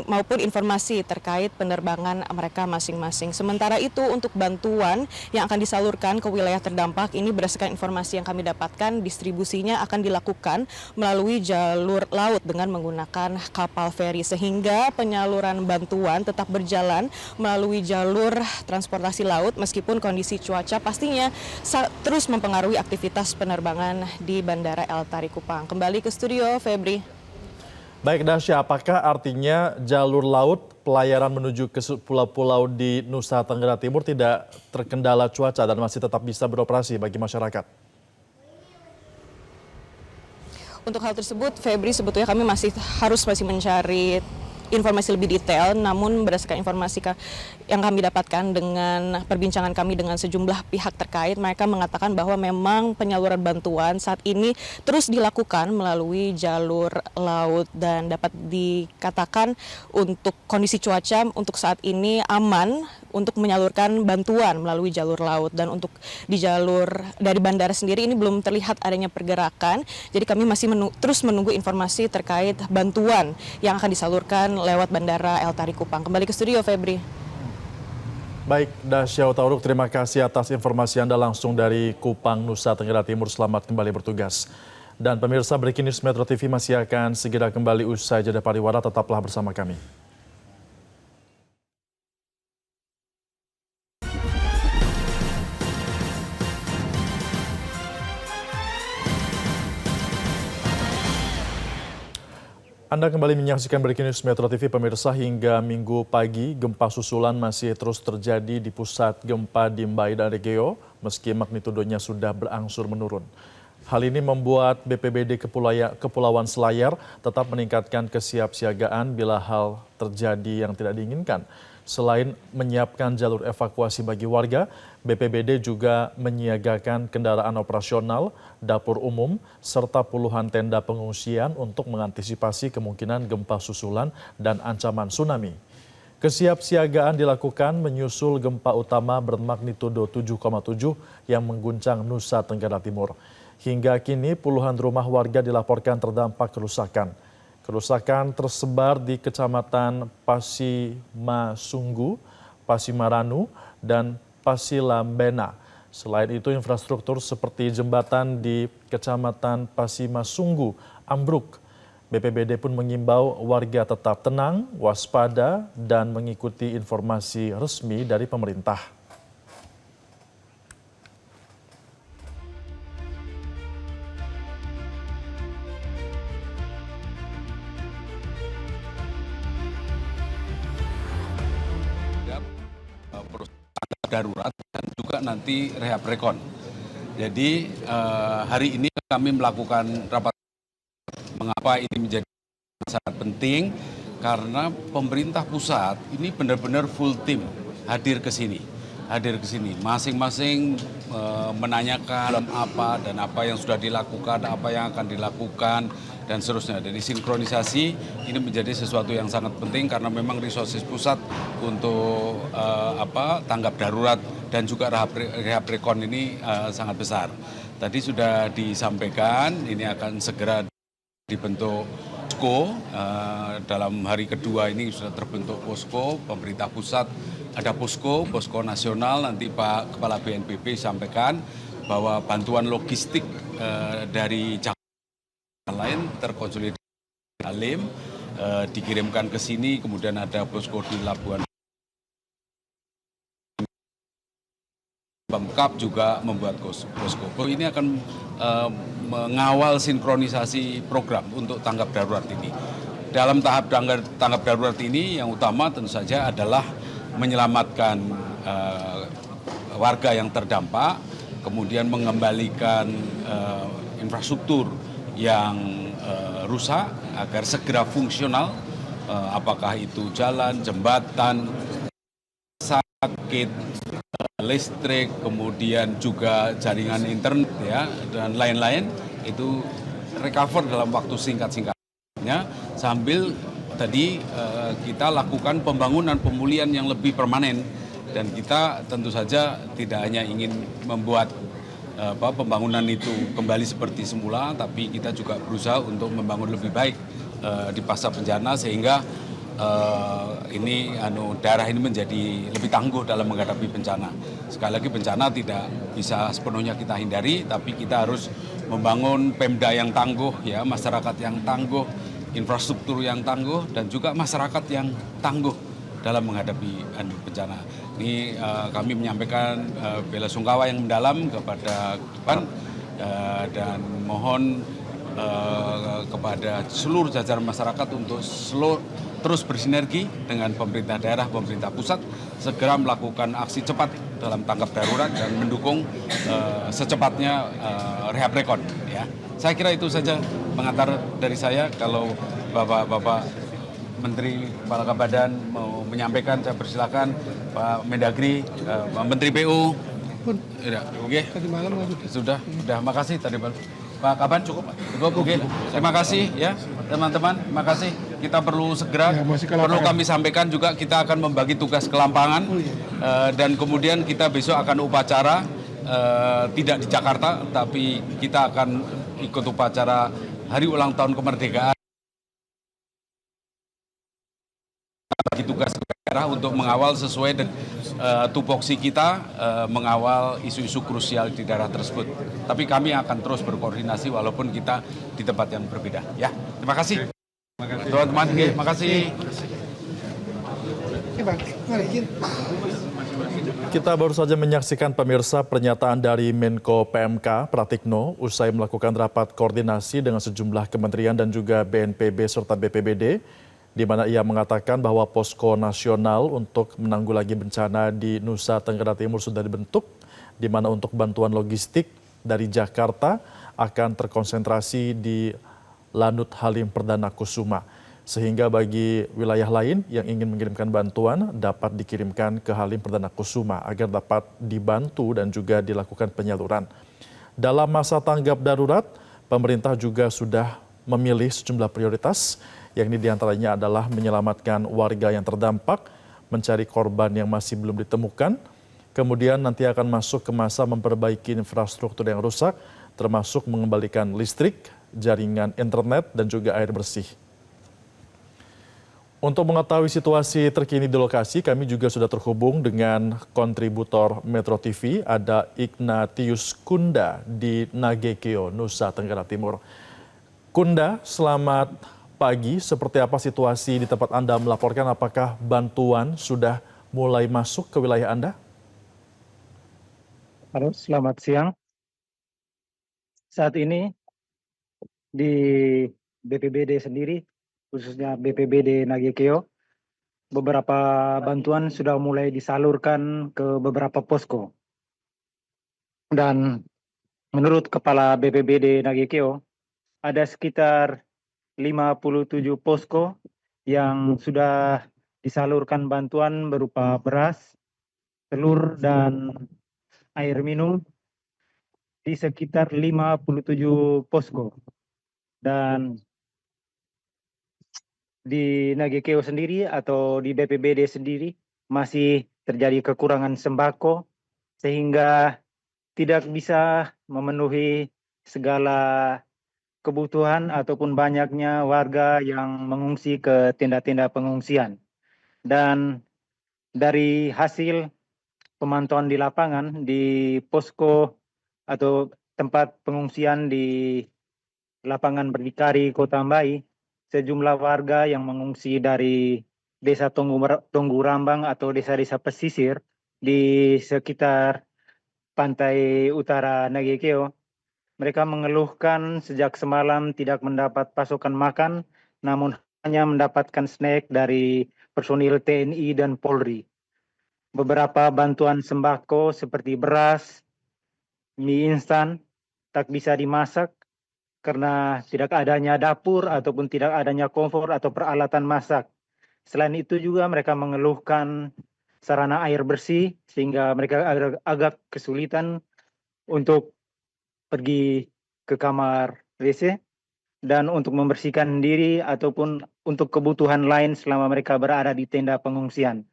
S10: maupun informasi terkait penerbangan mereka masing-masing. Sementara itu untuk bantuan yang akan disalurkan ke wilayah terdampak ini berdasarkan informasi yang kami dapatkan, distribusinya akan dilakukan melalui jalur laut dengan menggunakan kapal feri, sehingga penyaluran bantuan tetap berjalan melalui jalur transportasi laut meskipun kondisi cuaca pastinya terus mempengaruhi aktivitas penerbangan di Bandara El Tari Kupang. Kembali ke studio, Febri.
S5: Baik, Dasya, apakah artinya jalur laut pelayaran menuju ke pulau-pulau di Nusa Tenggara Timur tidak terkendala cuaca dan masih tetap bisa beroperasi bagi masyarakat?
S10: Untuk hal tersebut, Febri, sebetulnya kami masih mencari informasi lebih detail, namun berdasarkan informasi yang kami dapatkan dengan perbincangan kami dengan sejumlah pihak terkait, mereka mengatakan bahwa memang penyaluran bantuan saat ini terus dilakukan melalui jalur laut dan dapat dikatakan untuk kondisi cuaca untuk saat ini aman untuk menyalurkan bantuan melalui jalur laut. Dan untuk di jalur dari bandara sendiri ini belum terlihat adanya pergerakan, jadi kami masih terus menunggu informasi terkait bantuan yang akan disalurkan lewat Bandara El Tari Kupang. Kembali ke studio, Febri.
S5: Baik, Dasya Utauruk, terima kasih atas informasi Anda langsung dari Kupang, Nusa Tenggara Timur. Selamat kembali bertugas. Dan pemirsa, Breaking News Metro TV masih akan segera kembali usai jeda pariwara. Tetaplah bersama kami. Anda kembali menyaksikan Breaking News Metro TV, pemirsa. Hingga Minggu pagi, gempa susulan masih terus terjadi di pusat gempa di Mbai dan Regeo, meski magnitudonya sudah berangsur menurun. Hal ini membuat BPBD Kepulauan Selayar tetap meningkatkan kesiapsiagaan bila hal terjadi yang tidak diinginkan. Selain menyiapkan jalur evakuasi bagi warga, BPBD juga menyiagakan kendaraan operasional, dapur umum, serta puluhan tenda pengungsian untuk mengantisipasi kemungkinan gempa susulan dan ancaman tsunami. Kesiapsiagaan dilakukan menyusul gempa utama bermagnitudo 7,7 yang mengguncang Nusa Tenggara Timur. Hingga kini puluhan rumah warga dilaporkan terdampak kerusakan. Kerusakan tersebar di Kecamatan Pasimasunggu, Pasimaranu, dan Pasilambena. Selain itu, infrastruktur seperti jembatan di Kecamatan Pasimasunggu ambruk. BPBD pun mengimbau warga tetap tenang, waspada, dan mengikuti informasi resmi dari pemerintah.
S11: Darurat dan juga nanti rehab rekon. Jadi hari ini kami melakukan rapat. Mengapa ini menjadi sangat penting? Karena pemerintah pusat ini benar-benar full tim hadir ke sini. Masing-masing menanyakan apa dan apa yang sudah dilakukan, apa yang akan dilakukan, dan seterusnya. Jadi sinkronisasi ini menjadi sesuatu yang sangat penting karena memang resources pusat untuk tanggap darurat dan juga rehab rekon ini sangat besar. Tadi sudah disampaikan ini akan segera dibentuk posko. Dalam hari kedua ini sudah terbentuk posko pemerintah pusat. Ada posko nasional, nanti Pak Kepala BNPB sampaikan bahwa bantuan logistik dari lain terkonsolidasi Halim dikirimkan ke sini, kemudian ada posko di Labuan Pemkap juga membuat posko. Ini akan mengawal sinkronisasi program untuk tanggap darurat ini. Dalam tahap tanggap darurat ini yang utama tentu saja adalah menyelamatkan warga yang terdampak, kemudian mengembalikan infrastruktur yang rusak agar segera fungsional, apakah itu jalan, jembatan, sakit, listrik, kemudian juga jaringan internet ya dan lain-lain itu recover dalam waktu singkat-singkatnya sambil tadi kita lakukan pembangunan pemulihan yang lebih permanen dan kita tentu saja tidak hanya ingin membuat pembangunan itu kembali seperti semula, tapi kita juga berusaha untuk membangun lebih baik di pasca bencana sehingga daerah ini menjadi lebih tangguh dalam menghadapi bencana. Sekali lagi bencana tidak bisa sepenuhnya kita hindari, tapi kita harus membangun Pemda yang tangguh, ya masyarakat yang tangguh, infrastruktur yang tangguh, dan juga masyarakat yang tangguh dalam menghadapi bencana. Ini kami menyampaikan bela sungkawa yang mendalam kepada Tuhan dan mohon kepada seluruh jajaran masyarakat untuk terus bersinergi dengan pemerintah daerah, pemerintah pusat, segera melakukan aksi cepat dalam tanggap darurat dan mendukung secepatnya rehab rekon. Ya, saya kira itu saja pengantar dari saya. Kalau Bapak Menteri Kepala Kabadan mau menyampaikan, saya persilakan. Pak Mendagri, Pak Menteri PU. Ya, oke. Tadi malam sudah, makasih tadi malam. Pak Kaban cukup, oke. Terima kasih ya teman-teman, terima kasih. Kita perlu segera, perlu kami sampaikan juga kita akan membagi tugas ke lapangan dan kemudian kita besok akan upacara tidak di Jakarta, tapi kita akan ikut upacara Hari Ulang Tahun Kemerdekaan. Bagi tugas daerah untuk mengawal sesuai dengan tupoksi kita, mengawal isu-isu krusial di daerah tersebut. Tapi kami akan terus berkoordinasi walaupun kita di tempat yang berbeda. Ya, terima kasih. Teman-teman, terima kasih.
S5: Kita baru saja menyaksikan pemirsa pernyataan dari Menko PMK Pratikno usai melakukan rapat koordinasi dengan sejumlah kementerian dan juga BNPB serta BPBD, di mana ia mengatakan bahwa posko nasional untuk menanggulangi bencana di Nusa Tenggara Timur sudah dibentuk, di mana untuk bantuan logistik dari Jakarta akan terkonsentrasi di Lanut Halim Perdana Kusuma, sehingga bagi wilayah lain yang ingin mengirimkan bantuan dapat dikirimkan ke Halim Perdana Kusuma agar dapat dibantu dan juga dilakukan penyaluran. Dalam masa tanggap darurat, pemerintah juga sudah memilih sejumlah prioritas, yakni diantaranya adalah menyelamatkan warga yang terdampak, mencari korban yang masih belum ditemukan, kemudian nanti akan masuk ke masa memperbaiki infrastruktur yang rusak, termasuk mengembalikan listrik, jaringan internet, dan juga air bersih. Untuk mengetahui situasi terkini di lokasi, kami juga sudah terhubung dengan kontributor Metro TV, ada Ignatius Kunda di Nagekeo, Nusa Tenggara Timur. Kunda, selamat pagi. Seperti apa situasi di tempat Anda melaporkan? Apakah bantuan sudah mulai masuk ke wilayah Anda?
S12: Halo, selamat siang. Saat ini di BPBD sendiri, khususnya BPBD Nagekeo, beberapa bantuan sudah mulai disalurkan ke beberapa posko. Dan menurut Kepala BPBD Nagekeo, ada sekitar 57 posko yang sudah disalurkan bantuan berupa beras, telur, dan air minum di sekitar 57 posko. Dan di Nagekeo sendiri atau di BPBD sendiri masih terjadi kekurangan sembako sehingga tidak bisa memenuhi segala kebutuhan ataupun banyaknya warga yang mengungsi ke tenda-tenda pengungsian. Dan dari hasil pemantauan di lapangan di posko atau tempat pengungsian di lapangan Berdikari, Kota Ambai, sejumlah warga yang mengungsi dari Desa Tonggu Rambang atau desa-desa pesisir di sekitar pantai utara Nagekeo, mereka mengeluhkan sejak semalam tidak mendapat pasokan makan, namun hanya mendapatkan snack dari personil TNI dan Polri. Beberapa bantuan sembako seperti beras, mie instan tak bisa dimasak karena tidak adanya dapur ataupun tidak adanya kompor atau peralatan masak. Selain itu juga mereka mengeluhkan sarana air bersih sehingga mereka agak kesulitan untuk pergi ke kamar WC dan untuk membersihkan diri ataupun untuk kebutuhan lain selama mereka berada di tenda pengungsian.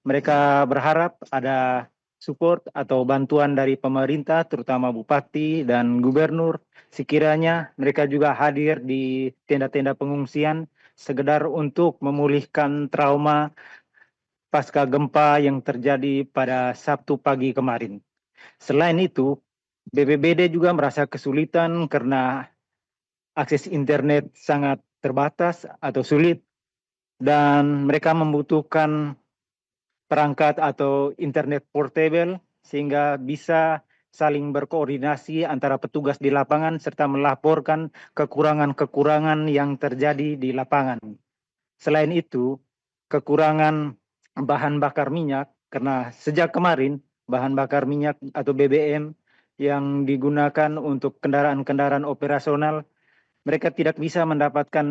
S12: Mereka berharap ada support atau bantuan dari pemerintah, terutama bupati dan gubernur. Sekiranya mereka juga hadir di tenda-tenda pengungsian, sekedar untuk memulihkan trauma pasca gempa yang terjadi pada Sabtu pagi kemarin. Selain itu, BPBD juga merasa kesulitan karena akses internet sangat terbatas atau sulit, dan mereka membutuhkan perangkat atau internet portable sehingga bisa saling berkoordinasi antara petugas di lapangan serta melaporkan kekurangan-kekurangan yang terjadi di lapangan. Selain itu, kekurangan bahan bakar minyak karena sejak kemarin bahan bakar minyak atau BBM yang digunakan untuk kendaraan-kendaraan operasional, mereka tidak bisa mendapatkan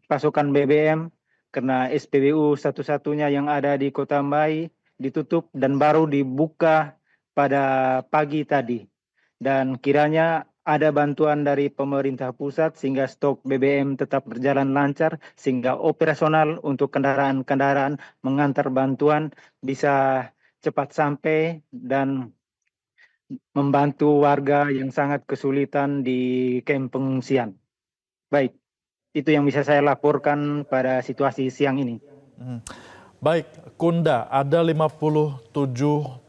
S12: pasokan BBM karena SPBU satu-satunya yang ada di Kota Mbai ditutup dan baru dibuka pada pagi tadi. Dan kiranya ada bantuan dari pemerintah pusat sehingga stok BBM tetap berjalan lancar sehingga operasional untuk kendaraan-kendaraan mengantar bantuan bisa cepat sampai dan membantu warga yang sangat kesulitan di kamp pengungsian. Baik, itu yang bisa saya laporkan pada situasi siang ini.
S5: Baik, Kunda, ada 57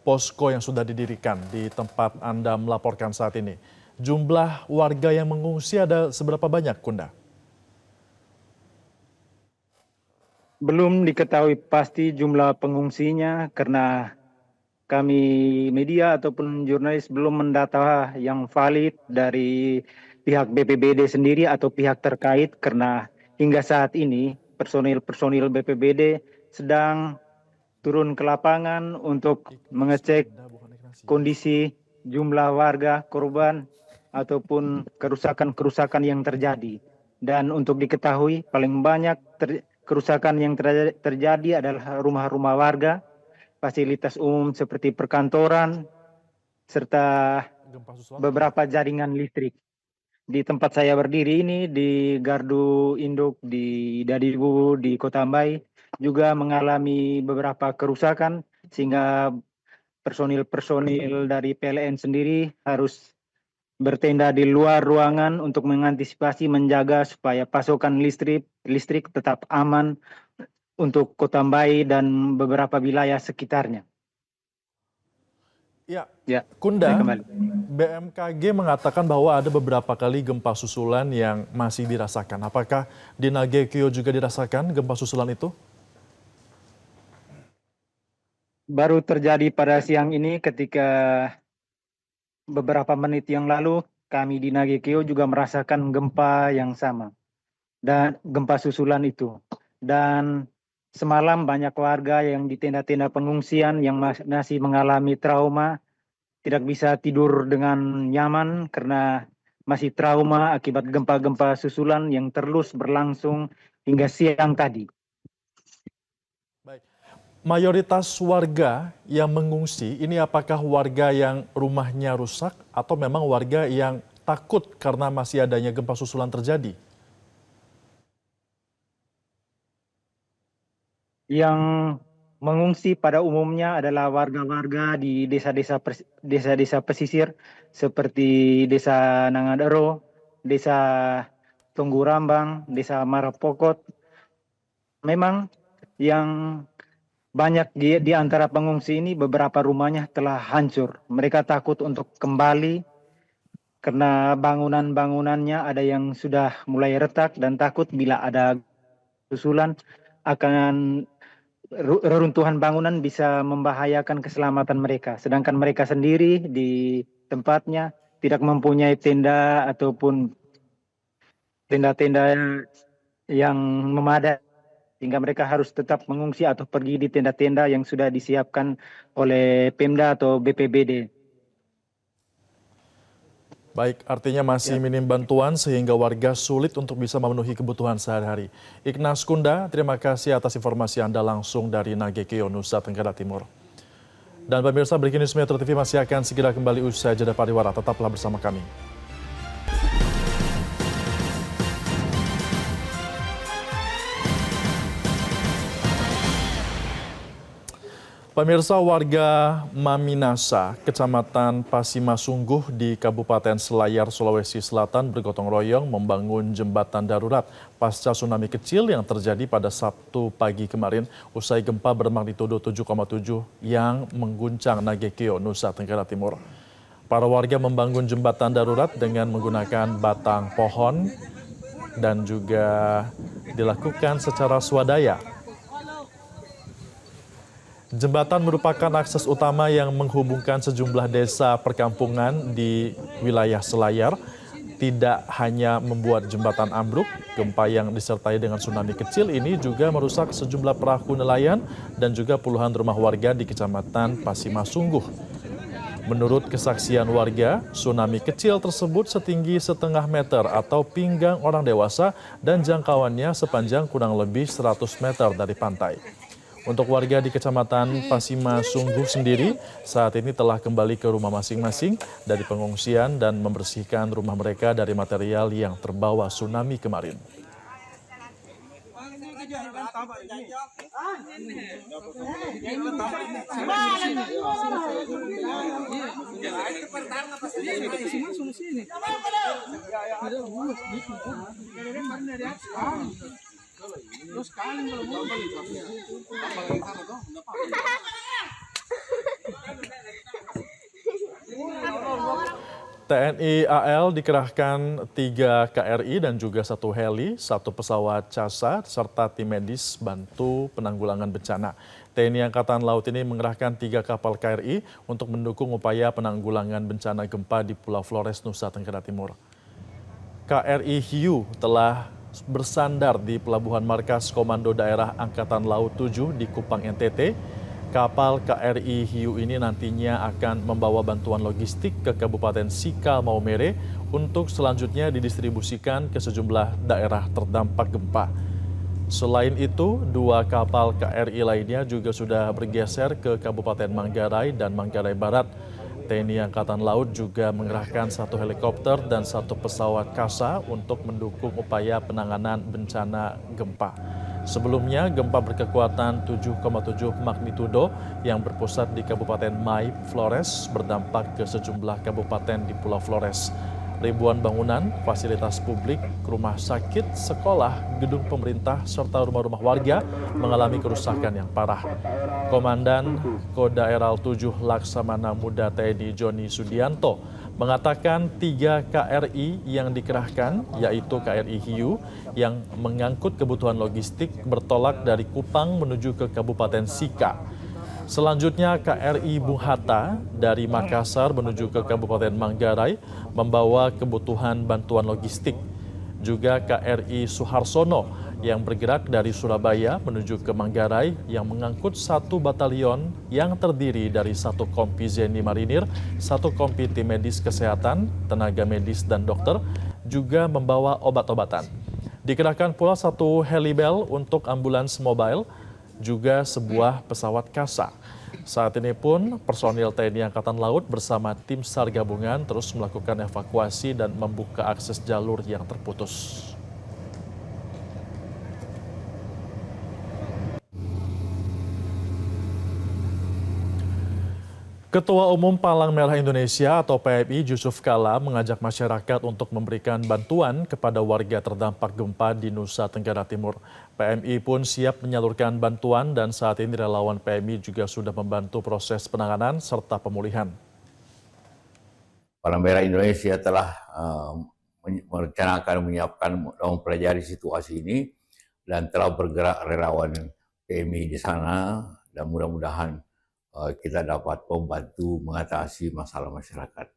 S5: posko yang sudah didirikan di tempat Anda melaporkan saat ini. Jumlah warga yang mengungsi ada seberapa banyak, Kunda?
S12: Belum diketahui pasti jumlah pengungsinya karena kami media ataupun jurnalis belum mendata yang valid dari pihak BPBD sendiri atau pihak terkait karena hingga saat ini personil BPBD sedang turun ke lapangan untuk mengecek kondisi jumlah warga korban ataupun kerusakan-kerusakan yang terjadi. Dan untuk diketahui paling banyak kerusakan yang terjadi adalah rumah-rumah warga, fasilitas umum seperti perkantoran, serta beberapa jaringan listrik. Di tempat saya berdiri ini, di Gardu Induk, di Dadibu, di Kota Mbai, juga mengalami beberapa kerusakan, sehingga personil-personil dari PLN sendiri harus bertenda di luar ruangan untuk mengantisipasi menjaga supaya pasokan listrik tetap aman untuk Kota Mbai dan beberapa wilayah sekitarnya.
S5: Ya, Kunda, BMKG mengatakan bahwa ada beberapa kali gempa susulan yang masih dirasakan. Apakah di Nagekio juga dirasakan gempa susulan itu?
S12: Baru terjadi pada siang ini ketika beberapa menit yang lalu kami di Nagekio juga merasakan gempa yang sama dan gempa susulan itu. Dan semalam banyak warga yang di tenda-tenda pengungsian yang masih mengalami trauma, tidak bisa tidur dengan nyaman karena masih trauma akibat gempa-gempa susulan yang terus berlangsung hingga siang tadi.
S5: Baik. Mayoritas warga yang mengungsi ini apakah warga yang rumahnya rusak atau memang warga yang takut karena masih adanya gempa susulan terjadi?
S12: Yang mengungsi pada umumnya adalah warga-warga di desa-desa pesisir seperti Desa Nangadero, Desa Tunggurambang, Desa Marapokot. Memang yang banyak di antara pengungsi ini beberapa rumahnya telah hancur. Mereka takut untuk kembali karena bangunan-bangunannya ada yang sudah mulai retak dan takut bila ada susulan akan reruntuhan bangunan bisa membahayakan keselamatan mereka. Sedangkan mereka sendiri di tempatnya tidak mempunyai tenda ataupun tenda-tenda yang memadai, sehingga mereka harus tetap mengungsi atau pergi di tenda-tenda yang sudah disiapkan oleh Pemda atau BPBD.
S5: Baik, artinya masih minim bantuan sehingga warga sulit untuk bisa memenuhi kebutuhan sehari-hari. Ignas Kunda, terima kasih atas informasi Anda langsung dari Nagekeo, Nusa Tenggara Timur. Dan pemirsa, Breaking News Metro TV masih akan segera kembali usai jeda pariwara. Tetaplah bersama kami. Pemirsa, warga Maminasa, Kecamatan Pasimasungguh di Kabupaten Selayar, Sulawesi Selatan bergotong royong membangun jembatan darurat pasca tsunami kecil yang terjadi pada Sabtu pagi kemarin usai gempa bermagnitudo 7,7 yang mengguncang Nagekeo, Nusa Tenggara Timur. Para warga membangun jembatan darurat dengan menggunakan batang pohon dan juga dilakukan secara swadaya. Jembatan merupakan akses utama yang menghubungkan sejumlah desa perkampungan di wilayah Selayar. Tidak hanya membuat jembatan ambruk, gempa yang disertai dengan tsunami kecil ini juga merusak sejumlah perahu nelayan dan juga puluhan rumah warga di Kecamatan Pasimasungguh. Menurut kesaksian warga, tsunami kecil tersebut setinggi setengah meter atau pinggang orang dewasa dan jangkauannya sepanjang kurang lebih 100 meter dari pantai. Untuk warga di Kecamatan Pasimasungguh sendiri, saat ini telah kembali ke rumah masing-masing dari pengungsian dan membersihkan rumah mereka dari material yang terbawa tsunami kemarin. TNI AL dikerahkan 3 KRI dan juga 1 heli, 1 pesawat CASA, serta tim medis bantu penanggulangan bencana. TNI Angkatan Laut ini mengerahkan 3 kapal KRI untuk mendukung upaya penanggulangan bencana gempa di Pulau Flores, Nusa Tenggara Timur. KRI Hiu telah bersandar di Pelabuhan Markas Komando Daerah Angkatan Laut 7 di Kupang, NTT. Kapal KRI Hiu ini nantinya akan membawa bantuan logistik ke Kabupaten Sika Maumere untuk selanjutnya didistribusikan ke sejumlah daerah terdampak gempa. Selain itu, 2 kapal KRI lainnya juga sudah bergeser ke Kabupaten Manggarai dan Manggarai Barat. TNI Angkatan Laut juga mengerahkan 1 helikopter dan 1 pesawat CASA untuk mendukung upaya penanganan bencana gempa. Sebelumnya, gempa berkekuatan 7,7 magnitudo yang berpusat di Kabupaten Mai, Flores berdampak ke sejumlah kabupaten di Pulau Flores. Ribuan bangunan, fasilitas publik, rumah sakit, sekolah, gedung pemerintah, serta rumah-rumah warga mengalami kerusakan yang parah. Komandan Kodaeral 7 Laksamana Muda TNI Joni Sudianto mengatakan 3 KRI yang dikerahkan, yaitu KRI Hiu yang mengangkut kebutuhan logistik bertolak dari Kupang menuju ke Kabupaten Sika. Selanjutnya KRI Bung Hatta dari Makassar menuju ke Kabupaten Manggarai membawa kebutuhan bantuan logistik. Juga KRI Suharsono yang bergerak dari Surabaya menuju ke Manggarai yang mengangkut 1 batalion yang terdiri dari 1 kompi Zeni Marinir, 1 kompi tim medis kesehatan, tenaga medis dan dokter, juga membawa obat-obatan. Dikerahkan pula 1 helibel untuk ambulans mobile, juga sebuah pesawat CASA. Saat ini pun personil TNI Angkatan Laut bersama tim SAR gabungan terus melakukan evakuasi dan membuka akses jalur yang terputus. Ketua Umum Palang Merah Indonesia atau PMI Yusuf Kala mengajak masyarakat untuk memberikan bantuan kepada warga terdampak gempa di Nusa Tenggara Timur. PMI pun siap menyalurkan bantuan dan saat ini relawan PMI juga sudah membantu proses penanganan serta pemulihan.
S13: Palang Merah Indonesia telah merencanakan, menyiapkan, mempelajari situasi ini dan telah bergerak relawan PMI di sana dan mudah-mudahan kita dapat membantu mengatasi masalah masyarakat.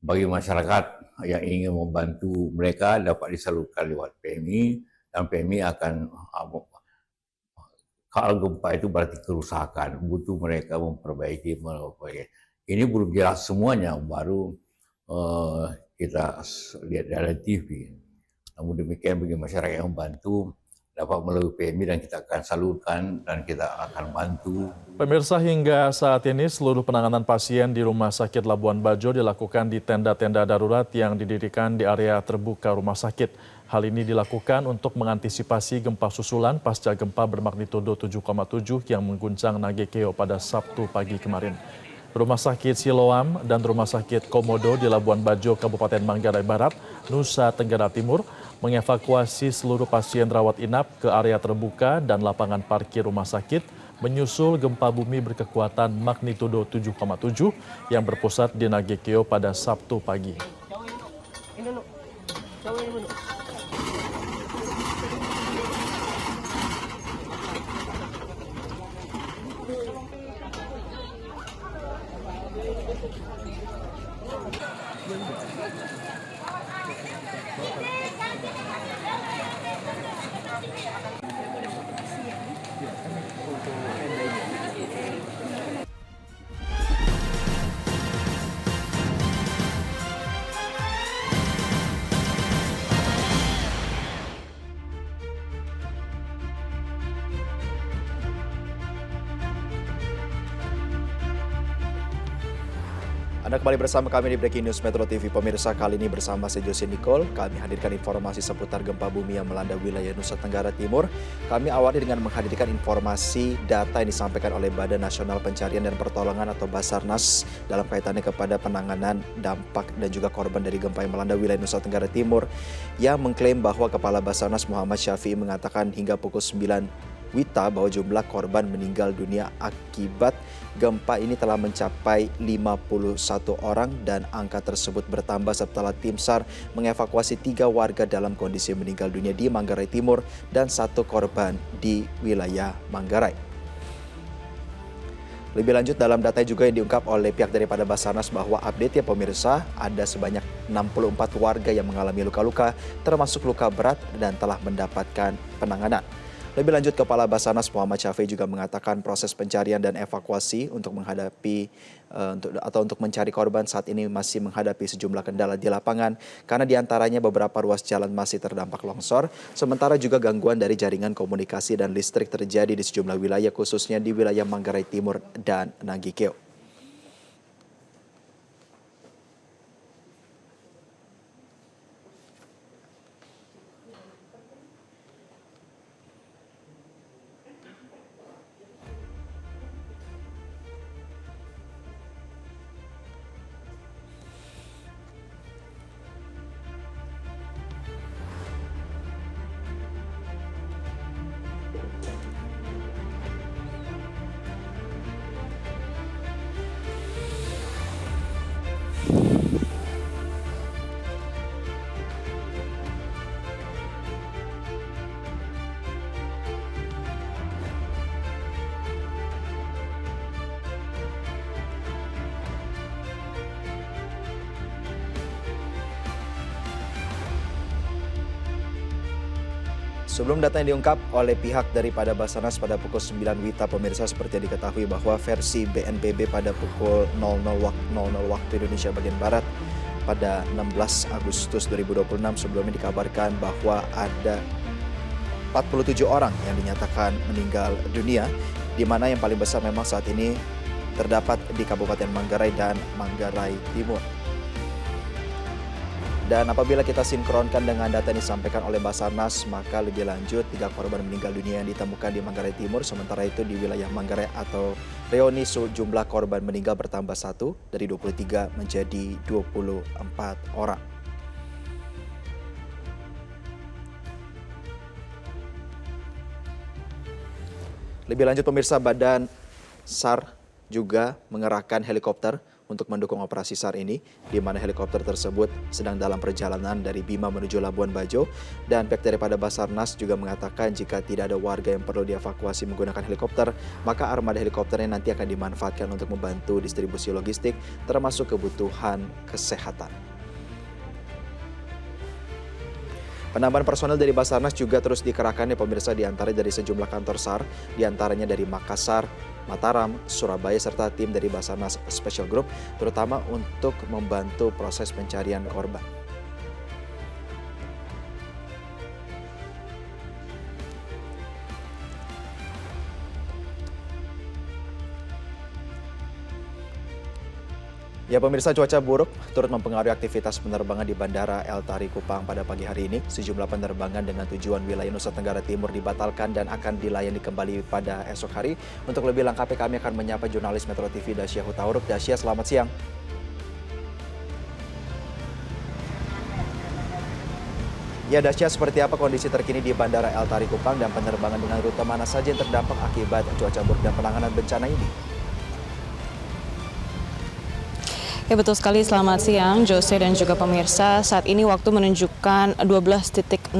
S13: Bagi masyarakat yang ingin membantu mereka dapat disalurkan lewat PMI dan PMI akan, kalau gempa itu berarti kerusakan, butuh mereka memperbaiki. Ini belum jelas semuanya, baru kita lihat dari TV. Namun demikian bagi masyarakat yang membantu dapat melalui PMI dan kita akan salurkan dan kita akan bantu.
S5: Pemirsa, hingga saat ini seluruh penanganan pasien di Rumah Sakit Labuan Bajo dilakukan di tenda-tenda darurat yang didirikan di area terbuka rumah sakit. Hal ini dilakukan untuk mengantisipasi gempa susulan pasca gempa bermagnitudo 7,7 yang mengguncang Nagekeo pada Sabtu pagi kemarin. Rumah Sakit Siloam dan Rumah Sakit Komodo di Labuan Bajo, Kabupaten Manggarai Barat, Nusa Tenggara Timur, mengevakuasi seluruh pasien rawat inap ke area terbuka dan lapangan parkir rumah sakit menyusul gempa bumi berkekuatan magnitudo 7,7 yang berpusat di Nagekeo pada Sabtu pagi.
S14: Anda kembali bersama kami di Breaking News Metro TV. Pemirsa, kali ini bersama saya Jose Nicole, kami hadirkan informasi seputar gempa bumi yang melanda wilayah Nusa Tenggara Timur. Kami awali dengan menghadirkan informasi data yang disampaikan oleh Badan Nasional Pencarian dan Pertolongan atau Basarnas dalam kaitannya kepada penanganan dampak dan juga korban dari gempa yang melanda wilayah Nusa Tenggara Timur, yang mengklaim bahwa Kepala Basarnas Muhammad Syafi'i mengatakan hingga pukul 9 WITA bahwa jumlah korban meninggal dunia akibat gempa ini telah mencapai 51 orang dan angka tersebut bertambah setelah tim SAR mengevakuasi 3 warga dalam kondisi meninggal dunia di Manggarai Timur dan 1 korban di wilayah Manggarai. Lebih lanjut dalam data juga yang diungkap oleh pihak daripada Basarnas bahwa update ya pemirsa, ada sebanyak 64 warga yang mengalami luka-luka termasuk luka berat dan telah mendapatkan penanganan. Lebih lanjut, Kepala Basarnas Muhammad Syafi'i juga mengatakan proses pencarian dan evakuasi untuk menghadapi untuk mencari korban saat ini masih menghadapi sejumlah kendala di lapangan karena diantaranya beberapa ruas jalan masih terdampak longsor, sementara juga gangguan dari jaringan komunikasi dan listrik terjadi di sejumlah wilayah khususnya di wilayah Manggarai Timur dan Nagekeo. Sebelum data yang diungkap oleh pihak daripada Basarnas pada pukul 9 WITA, pemirsa, seperti yang diketahui bahwa versi BNPB pada pukul 00 waktu Indonesia bagian Barat pada 16 Agustus 2026 sebelumnya dikabarkan bahwa ada 47 orang yang dinyatakan meninggal dunia, di mana yang paling besar memang saat ini terdapat di Kabupaten Manggarai dan Manggarai Timur. Dan apabila kita sinkronkan dengan data yang disampaikan oleh Basarnas, maka lebih lanjut 3 korban meninggal dunia yang ditemukan di Manggarai Timur. Sementara itu di wilayah Manggarai atau Reoni jumlah korban meninggal bertambah 1 dari 23 menjadi 24 orang. Lebih lanjut pemirsa, Badan SAR juga mengerahkan helikopter untuk mendukung operasi SAR ini, di mana helikopter tersebut sedang dalam perjalanan dari Bima menuju Labuan Bajo, dan pihak daripada Basarnas juga mengatakan jika tidak ada warga yang perlu dievakuasi menggunakan helikopter, maka armada helikopternya nanti akan dimanfaatkan untuk membantu distribusi logistik termasuk kebutuhan kesehatan. Penambahan personel dari Basarnas juga terus dikerahkan ya pemirsa, diantaranya dari sejumlah kantor SAR, diantaranya dari Makassar, Mataram, Surabaya, serta tim dari Basarnas Special Group, terutama untuk membantu proses pencarian korban. Ya pemirsa, cuaca buruk turut mempengaruhi aktivitas penerbangan di Bandara El Tari Kupang pada pagi hari ini. Sejumlah penerbangan dengan tujuan wilayah Nusa Tenggara Timur dibatalkan dan akan dilayani kembali pada esok hari. Untuk lebih lengkapnya kami akan menyapa jurnalis Metro TV Dasya Hutauruk. Dasya, selamat siang. Ya Dasya, seperti apa kondisi terkini di Bandara El Tari Kupang dan penerbangan dengan rute mana saja yang terdampak akibat cuaca buruk dan penanganan bencana ini?
S10: Ya betul sekali, selamat siang Jose dan juga pemirsa. Saat ini waktu menunjukkan 12.06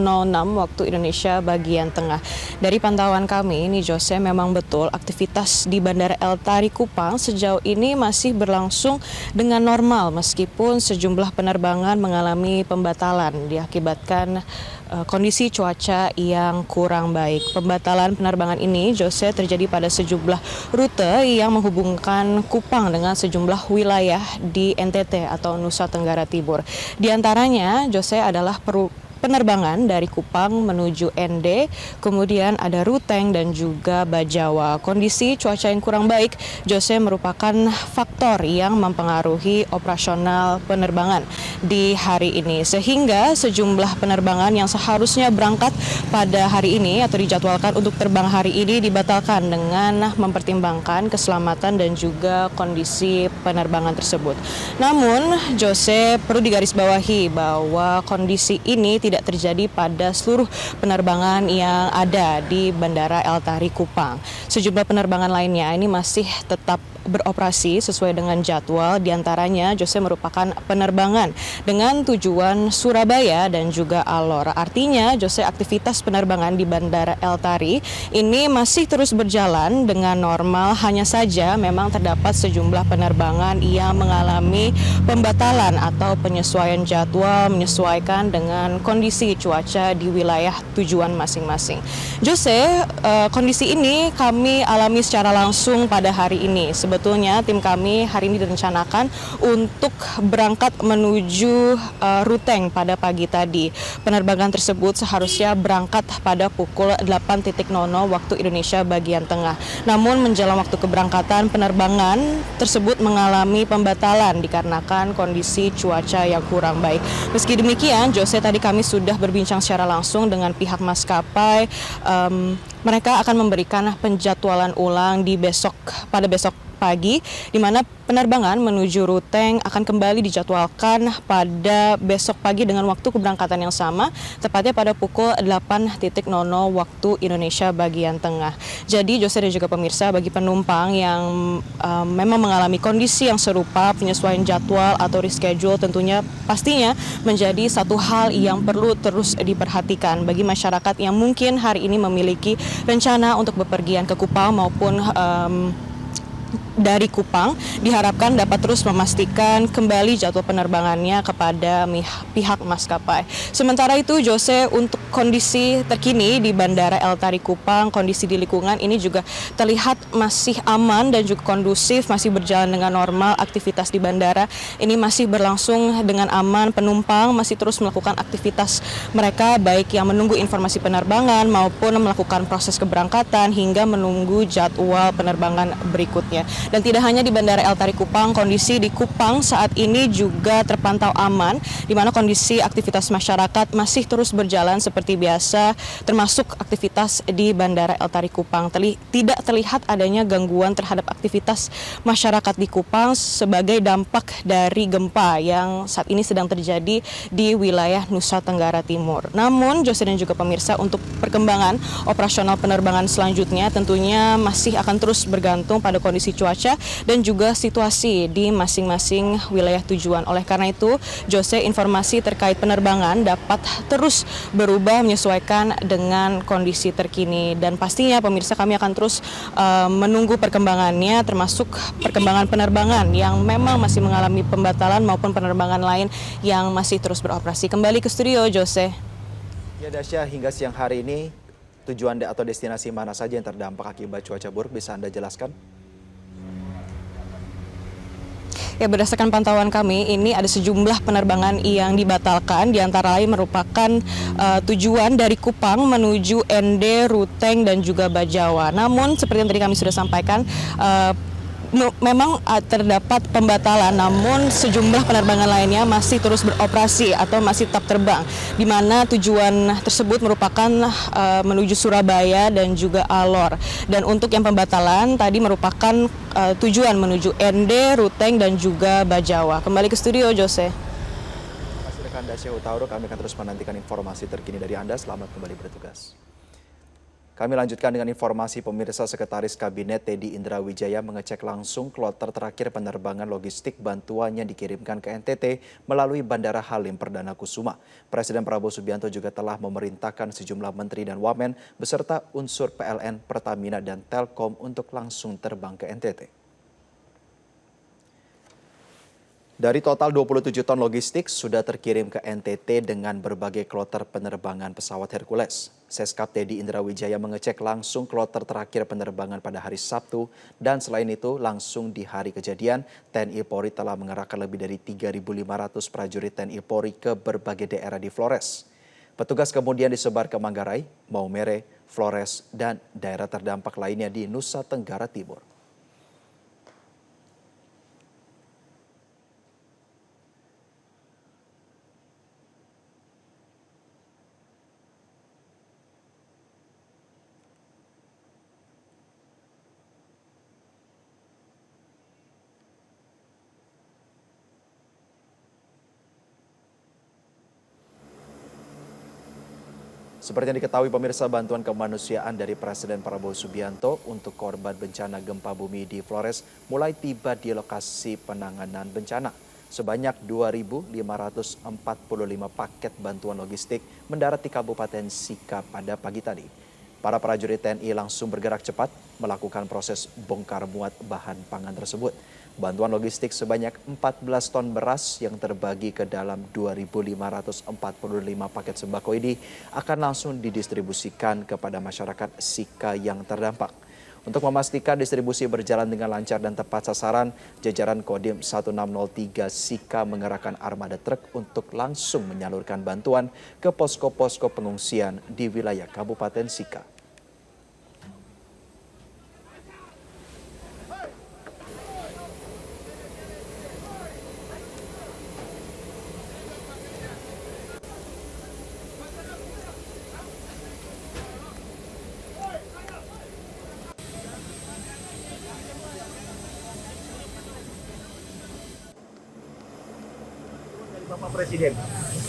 S10: waktu Indonesia bagian tengah. Dari pantauan kami ini Jose, memang betul aktivitas di Bandara El Tari Kupang sejauh ini masih berlangsung dengan normal meskipun sejumlah penerbangan mengalami pembatalan diakibatkan kondisi cuaca yang kurang baik. Pembatalan penerbangan ini Jose terjadi pada sejumlah rute yang menghubungkan Kupang dengan sejumlah wilayah di NTT atau Nusa Tenggara Timur. Di antaranya Jose adalah penerbangan dari Kupang menuju ND, kemudian ada Ruteng dan juga Bajawa. Kondisi cuaca yang kurang baik, Jose, merupakan faktor yang mempengaruhi operasional penerbangan di hari ini. Sehingga sejumlah penerbangan yang seharusnya berangkat pada hari ini atau dijadwalkan untuk terbang hari ini dibatalkan dengan mempertimbangkan keselamatan dan juga kondisi penerbangan tersebut. Namun, Jose, perlu digarisbawahi bahwa kondisi ini tidak terjadi pada seluruh penerbangan yang ada di Bandara El Tari Kupang. Sejumlah penerbangan lainnya ini masih tetap beroperasi sesuai dengan jadwal. Di antaranya Jose merupakan penerbangan dengan tujuan Surabaya dan juga Alor. Artinya Jose, aktivitas penerbangan di Bandara El Tari ini masih terus berjalan dengan normal. Hanya saja memang terdapat sejumlah penerbangan yang mengalami pembatalan atau penyesuaian jadwal menyesuaikan dengan kondisi cuaca di wilayah tujuan masing-masing. Jose, kondisi ini kami alami secara langsung pada hari ini. Sebetulnya tim kami hari ini direncanakan untuk berangkat menuju Ruteng pada pagi tadi. Penerbangan tersebut seharusnya berangkat pada pukul 8.00 waktu Indonesia bagian tengah. Namun menjelang waktu keberangkatan, penerbangan tersebut mengalami pembatalan dikarenakan kondisi cuaca yang kurang baik. Meski demikian, Jose, tadi kami sudah berbincang secara langsung dengan pihak maskapai. Mereka akan memberikan penjadwalan ulang pada besok pagi, di mana penerbangan menuju Ruteng akan kembali dijadwalkan pada besok pagi dengan waktu keberangkatan yang sama, tepatnya pada pukul 8.00 waktu Indonesia bagian tengah. Jadi Jose dan juga pemirsa, bagi penumpang yang memang mengalami kondisi yang serupa, penyesuaian jadwal atau reschedule tentunya pastinya menjadi satu hal yang perlu terus diperhatikan bagi masyarakat yang mungkin hari ini memiliki rencana untuk bepergian ke Kupang maupun dari Kupang, diharapkan dapat terus memastikan kembali jadwal penerbangannya kepada pihak maskapai. Sementara itu Jose, untuk kondisi terkini di Bandara El Tari Kupang, kondisi di lingkungan ini juga terlihat masih aman dan juga kondusif, masih berjalan dengan normal. Aktivitas di bandara ini masih berlangsung dengan aman, penumpang masih terus melakukan aktivitas mereka, baik yang menunggu informasi penerbangan maupun melakukan proses keberangkatan hingga menunggu jadwal penerbangan berikutnya. Dan tidak hanya di Bandara El Tari Kupang, kondisi di Kupang saat ini juga terpantau aman, di mana kondisi aktivitas masyarakat masih terus berjalan seperti biasa, termasuk aktivitas di Bandara El Tari Kupang. Tidak terlihat adanya gangguan terhadap aktivitas masyarakat di Kupang sebagai dampak dari gempa yang saat ini sedang terjadi di wilayah Nusa Tenggara Timur. Namun, Jose dan juga pemirsa, untuk perkembangan operasional penerbangan selanjutnya tentunya masih akan terus bergantung pada kondisi cuaca dan juga situasi di masing-masing wilayah tujuan. Oleh karena itu, Jose, informasi terkait penerbangan dapat terus berubah menyesuaikan dengan kondisi terkini. Dan pastinya pemirsa, kami akan terus menunggu perkembangannya, termasuk perkembangan penerbangan yang memang masih mengalami pembatalan maupun penerbangan lain yang masih terus beroperasi. Kembali ke studio, Jose.
S14: Ya Dasya, hingga siang hari ini Tujuan atau destinasi mana saja yang terdampak akibat cuaca buruk, bisa Anda jelaskan?
S10: Ya, berdasarkan pantauan kami, ini ada sejumlah penerbangan yang dibatalkan, di antara lain merupakan tujuan dari Kupang menuju Ende, Ruteng, dan juga Bajawa. Namun, seperti yang tadi kami sudah sampaikan, memang terdapat pembatalan, namun sejumlah penerbangan lainnya masih terus beroperasi atau masih tetap terbang, di mana tujuan tersebut merupakan menuju Surabaya dan juga Alor. Dan untuk yang pembatalan tadi merupakan tujuan menuju Ende, Ruteng, dan juga Bajawa. Kembali ke studio, Jose.
S14: Terima kasih rekan Dasya Utauro, kami akan terus menantikan informasi terkini dari Anda. Selamat kembali bertugas. Kami lanjutkan dengan informasi pemirsa. Sekretaris Kabinet Teddy Indra Wijaya mengecek langsung kloter terakhir penerbangan logistik bantuan yang dikirimkan ke NTT melalui Bandara Halim Perdana Kusuma. Presiden Prabowo Subianto juga telah memerintahkan sejumlah menteri dan wamen beserta unsur PLN, Pertamina, dan Telkom untuk langsung terbang ke NTT. Dari total 27 ton logistik sudah terkirim ke NTT dengan berbagai kloter penerbangan pesawat Hercules. Seskap Teddy Indra Wijaya mengecek langsung kloter terakhir penerbangan pada hari Sabtu, dan selain itu langsung di hari kejadian, TNI Polri telah mengerahkan lebih dari 3.500 prajurit TNI Polri ke berbagai daerah di Flores. Petugas kemudian disebar ke Manggarai, Maumere, Flores, dan daerah terdampak lainnya di Nusa Tenggara Timur. Seperti yang diketahui pemirsa, bantuan kemanusiaan dari Presiden Prabowo Subianto untuk korban bencana gempa bumi di Flores mulai tiba di lokasi penanganan bencana. Sebanyak 2.545 paket bantuan logistik mendarat di Kabupaten Sika pada pagi tadi. Para prajurit TNI langsung bergerak cepat melakukan proses bongkar muat bahan pangan tersebut. Bantuan logistik sebanyak 14 ton beras yang terbagi ke dalam 2.545 paket sembako ini akan langsung didistribusikan kepada masyarakat Sika yang terdampak. Untuk memastikan distribusi berjalan dengan lancar dan tepat sasaran, jajaran Kodim 1603 Sika mengerahkan armada truk untuk langsung menyalurkan bantuan ke posko-posko pengungsian di wilayah Kabupaten Sika.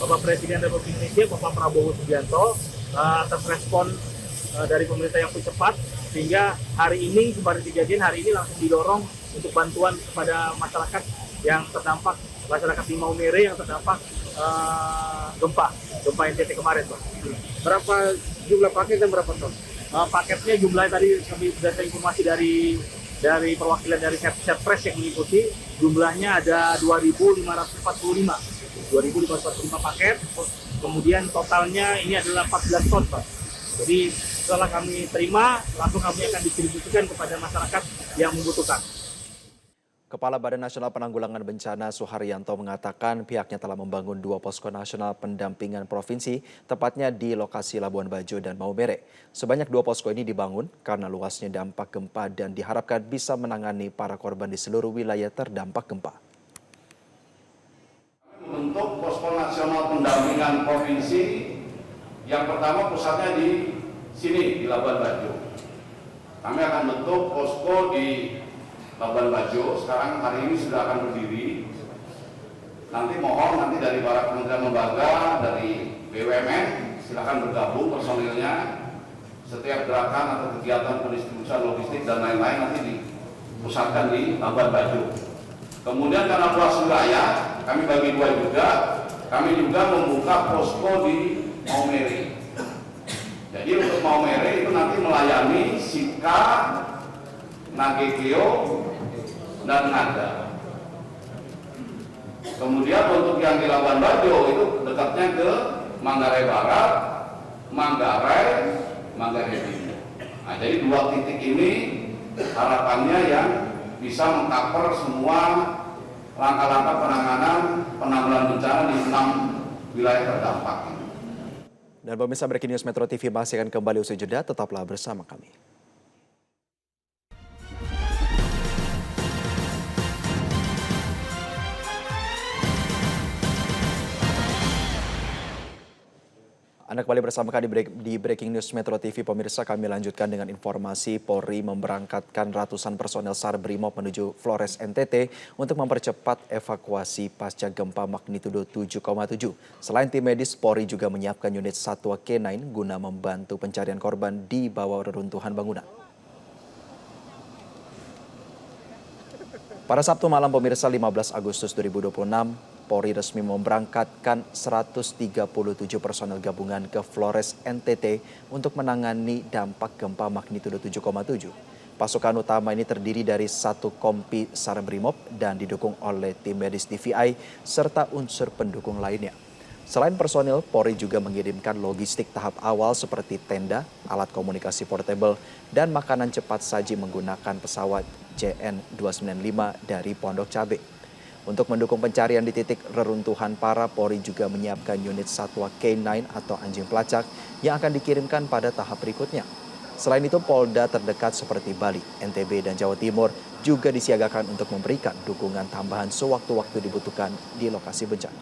S6: Bapak Presiden Republik Indonesia, Bapak Prabowo Subianto, atas respon dari pemerintah yang cepat, sehingga hari ini, kemarin kejadian hari ini langsung didorong untuk bantuan kepada masyarakat yang terdampak, masyarakat di Maumere yang terdampak gempa NTT kemarin, Pak.
S2: Berapa jumlah paket dan berapa ton?
S6: Paketnya jumlahnya tadi kami data informasi dari perwakilan dari Setpres yang mengikuti, jumlahnya ada 2.545 paket, kemudian totalnya ini adalah 14 ton, Pak. Jadi setelah kami terima, langsung kami akan distribusikan kepada masyarakat yang membutuhkan.
S14: Kepala Badan Nasional Penanggulangan Bencana Suharyanto mengatakan pihaknya telah membangun 2 posko nasional pendampingan provinsi, tepatnya di lokasi Labuan Bajo dan Maumere. Sebanyak 2 posko ini dibangun karena luasnya dampak gempa dan diharapkan bisa menangani para korban di seluruh wilayah terdampak gempa.
S9: Untuk posko nasional pendampingan provinsi, yang pertama pusatnya di sini, di Labuan Bajo. Kami akan bentuk posko di Labuan Bajo, sekarang hari ini sudah akan berdiri. Nanti mohon dari para kementerian lembaga, dari BUMN, silakan bergabung personilnya. Setiap gerakan atau kegiatan pendistribusian logistik dan lain-lain nanti dipusatkan di Labuan Bajo. Kemudian karena luas wilayah, kami bagi 2 juga. Kami juga membuka posko di Maumere. Jadi untuk Maumere itu nanti melayani Sika, Nagekeo, dan Ngada. Kemudian untuk yang di Labuan Bajo itu dekatnya ke Manggarai Barat, Manggarai, Manggarai Timur. Nah, jadi 2 titik ini harapannya yang bisa mengcover semua langkah-langkah penanggulangan bencana di 6 wilayah terdampak.
S14: Dan pemirsa, Breaking News Metro TV masih akan kembali usai jeda, tetaplah bersama kami. Anda kembali bersama kami di Breaking News Metro TV. Pemirsa, kami lanjutkan dengan informasi Polri memberangkatkan ratusan personel SAR Brimob menuju Flores NTT untuk mempercepat evakuasi pasca gempa magnitudo 7,7. Selain tim medis, Polri juga menyiapkan unit Satwa K9 guna membantu pencarian korban di bawah reruntuhan bangunan. Pada Sabtu malam, pemirsa, 15 Agustus 2026, Polri resmi memberangkatkan 137 personel gabungan ke Flores NTT untuk menangani dampak gempa magnitudo 7,7. Pasukan utama ini terdiri dari 1 kompi SAR Brimob dan didukung oleh tim medis DVI serta unsur pendukung lainnya. Selain personil, Polri juga mengirimkan logistik tahap awal seperti tenda, alat komunikasi portable, dan makanan cepat saji menggunakan pesawat JN295 dari Pondok Cabe. Untuk mendukung pencarian di titik reruntuhan parah, Polri juga menyiapkan unit Satwa K9 atau anjing pelacak yang akan dikirimkan pada tahap berikutnya. Selain itu, Polda terdekat seperti Bali, NTB, dan Jawa Timur juga disiagakan untuk memberikan dukungan tambahan sewaktu-waktu dibutuhkan di lokasi bencana.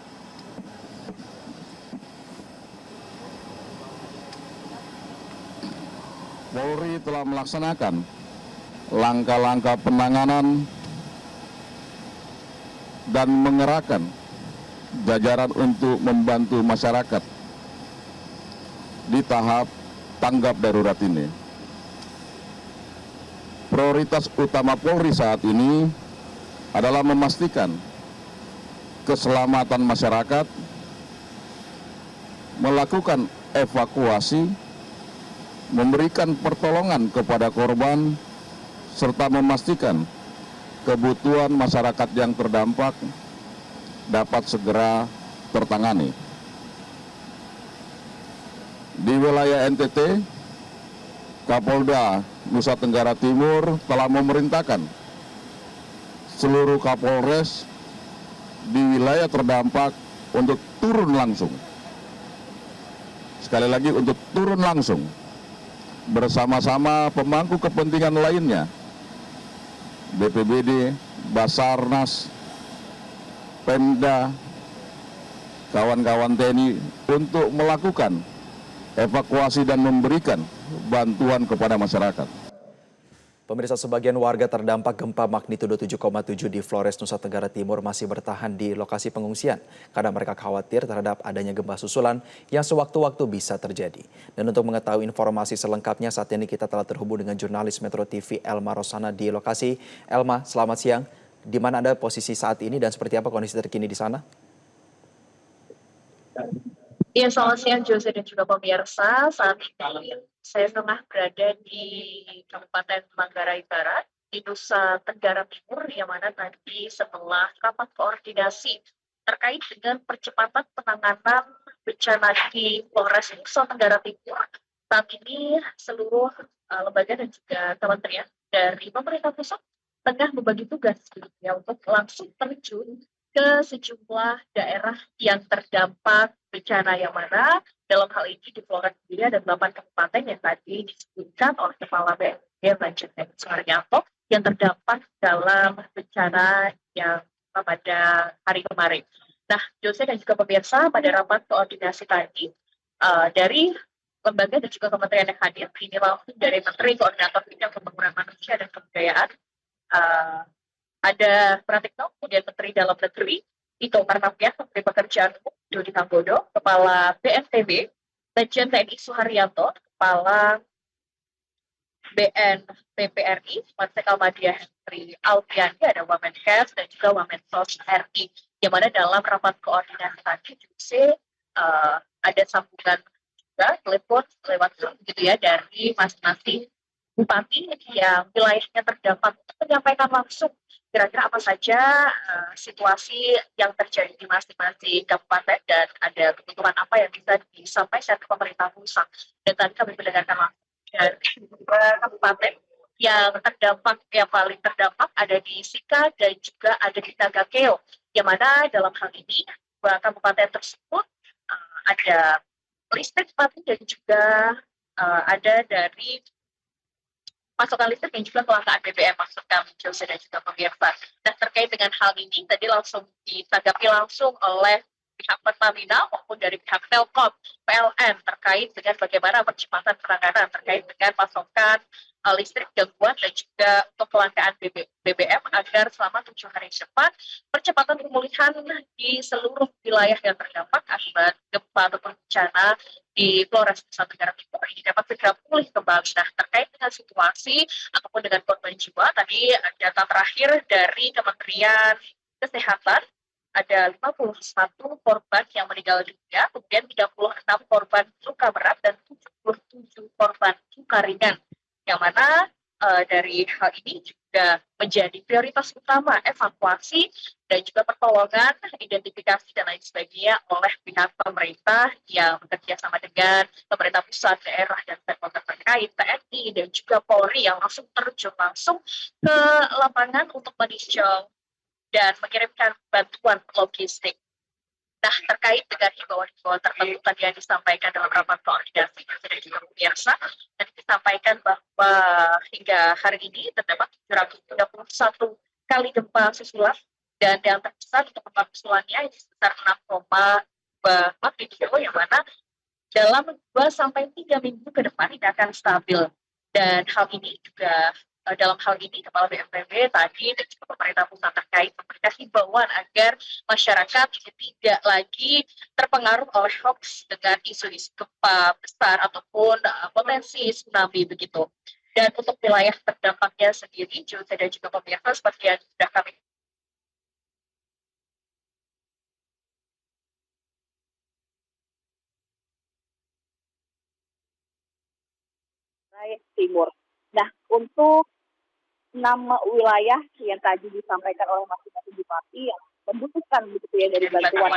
S15: Polri telah melaksanakan langkah-langkah penanganan dan mengerahkan jajaran untuk membantu masyarakat di tahap tanggap darurat ini. Prioritas utama Polri saat ini adalah memastikan keselamatan masyarakat, melakukan evakuasi, memberikan pertolongan kepada korban, serta memastikan kebutuhan masyarakat yang terdampak dapat segera tertangani. Di wilayah NTT, Kapolda Nusa Tenggara Timur telah memerintahkan seluruh Kapolres di wilayah terdampak untuk turun langsung. Sekali lagi, untuk turun langsung bersama-sama pemangku kepentingan lainnya, BPBD, Basarnas, Pemda, kawan-kawan TNI untuk melakukan evakuasi dan memberikan bantuan kepada masyarakat.
S14: Pemirsa, sebagian warga terdampak gempa magnitudo 7,7 di Flores, Nusa Tenggara Timur masih bertahan di lokasi pengungsian karena mereka khawatir terhadap adanya gempa susulan yang sewaktu-waktu bisa terjadi. Dan untuk mengetahui informasi selengkapnya, saat ini kita telah terhubung dengan jurnalis Metro TV Elma Rosana di lokasi. Elma, selamat siang. Di mana Anda posisi saat ini dan seperti apa kondisi terkini di sana?
S8: Iya, selamat siang Jose dan juga pemirsa. Saat ini saya tengah berada di Kabupaten Manggarai Barat, di Nusa Tenggara Timur, yang mana tadi setelah rapat koordinasi terkait dengan percepatan penanganan bencana di Polres Nusa Tenggara Timur, saat ini seluruh lembaga dan juga kementerian dari pemerintah pusat tengah membagi tugas ya, untuk langsung terjun ke sejumlah daerah yang terdampak bencana, yang mana dalam hal ini di Flores sendiri ada 8 kabupaten yang tadi disebutkan oleh Kepala BNPB Banjir Suharyanto yang terdampak dalam bencana yang pada hari kemarin. Nah, Jose dan juga pemirsa, pada rapat koordinasi tadi dari lembaga dan juga kementerian yang hadir, ini langsung dari Menteri Koordinator Bidang Pembangunan Manusia dan Kebudayaan, ada Pratikno, kemudian Menteri Dalam Negeri Tito Karnavian, Menteri Pekerjaan Umum Dodi Tambodo, Kepala BNPB Lejen TNI Suharyanto, Kepala BNPB RI Marsikal Madia Henry Alfiandi, ada Wamenkes dan juga Wamensos RI, yang mana dalam rapat koordinasi tadi juga ada sambungan juga telepon lewat Zoom gitu ya dari masing-masing bupati yang wilayahnya terdampak untuk menyampaikan langsung kira-kira apa saja situasi yang terjadi di masing-masing kabupaten dan ada kebutuhan apa yang bisa disampaikan ke pemerintah pusat. Dan tadi kami mendengarkan langsung dari dua kabupaten yang paling terdampak ada di Sika dan juga ada di Nagakeo, yang mana dalam hal ini dua kabupaten tersebut ada listrik mati dan juga ada dari pasokan listrik dan juga kelangkaan BBM, maksud kami Jose dan juga pemirsa. Nah, terkait dengan hal ini tadi langsung ditanggapi langsung oleh pihak Pertamina maupun dari pihak Telkom PLN terkait dengan bagaimana percepatan penanganan terkait dengan pasokan listrik gangguan dan juga untuk kelangkaan BBM agar selama 7 hari cepat percepatan pemulihan di seluruh wilayah yang terdampak akibat gempa atau bencana di Flores Nusa Tenggara Timur ini dapat segera pulih kembali. Nah, terkait dengan situasi ataupun dengan korban jiwa, tadi data terakhir dari Kementerian Kesehatan ada 51 korban yang meninggal dunia, kemudian 36 korban luka berat dan 77 korban luka ringan. Yang mana dari hal ini juga menjadi prioritas utama evakuasi dan juga pertolongan, identifikasi dan lain sebagainya oleh pihak pemerintah yang bekerja sama dengan pemerintah pusat, daerah, dan stakeholder terkait, TNI, dan juga Polri yang langsung terjun langsung ke lapangan untuk meninjau dan mengirimkan bantuan logistik. Nah, terkait dengan himbauan-himbauan tertentu tadi yang disampaikan dalam rapat koordinasi dan juga pemirsa, tadi disampaikan bahwa hingga hari ini terdapat 731 kali gempa susulan dan yang terbesar untuk gempa susulannya sebesar 6,2 magnitudo, yang mana dalam 2-3 minggu ke depan ini akan stabil. Dan hal ini juga dalam hal ini Kepala BNPB tadi dan juga pemerintah pusat terkait memberikan himbauan agar masyarakat tidak lagi terpengaruh oleh hoax dengan isu-isu gempa besar ataupun potensi tsunami begitu. Dan untuk wilayah terdampaknya sendiri, Jose dan juga pemirsa seperti yang sudah kami
S16: Timur. Nah, untuk 6 wilayah yang tadi disampaikan oleh masing-masing bupati yang membutuhkan begitu ya dari bantuan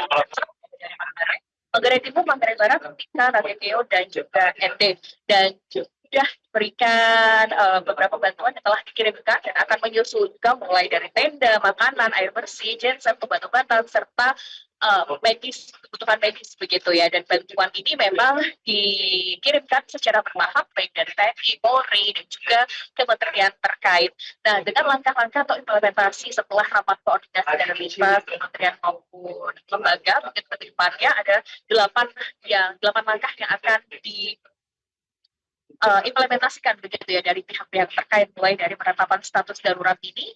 S8: Manggarai Timur, Manggarai Barat, Sika, Nagakeo, dan juga ND. Dan sudah diberikan beberapa bantuan yang telah dikirimkan dan akan menyusul juga mulai dari tenda, makanan, air bersih, genset, obat-obatan, serta medis, kebutuhan medis begitu ya. Dan bantuan ini memang dikirimkan secara bertahap baik dari TNI, Polri, dan juga kementerian terkait. Nah, dengan langkah-langkah atau implementasi setelah rapat koordinasi dan lintas kementerian maupun lembaga, mungkin ke depannya ada 8 langkah yang akan implementasikan begitu ya dari pihak-pihak terkait, mulai dari penetapan status darurat ini.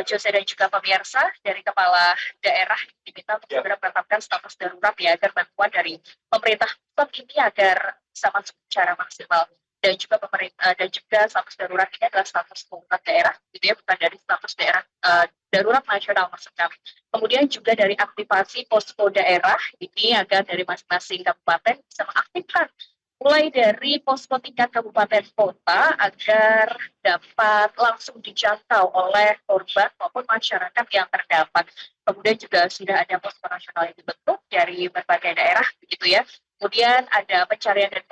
S8: Jose dan juga pemirsa, dari kepala daerah diminta untuk segera menetapkan status darurat ya, agar bantuan dari pemerintah pusat ini agar bisa masuk secara maksimal. Dan juga pemerintah dan juga status darurat ini adalah status darurat daerah, gitu ya, bukan dari status daerah darurat nasional maksud kami. Kemudian juga dari aktivasi posko daerah ini agar dari masing-masing kabupaten bisa mengaktifkan mulai dari posko tingkat kabupaten kota agar dapat langsung dijangkau oleh korban maupun masyarakat yang terdampak. Kemudian juga sudah ada posko nasional yang dibentuk dari berbagai daerah begitu ya. Kemudian ada pencarian dan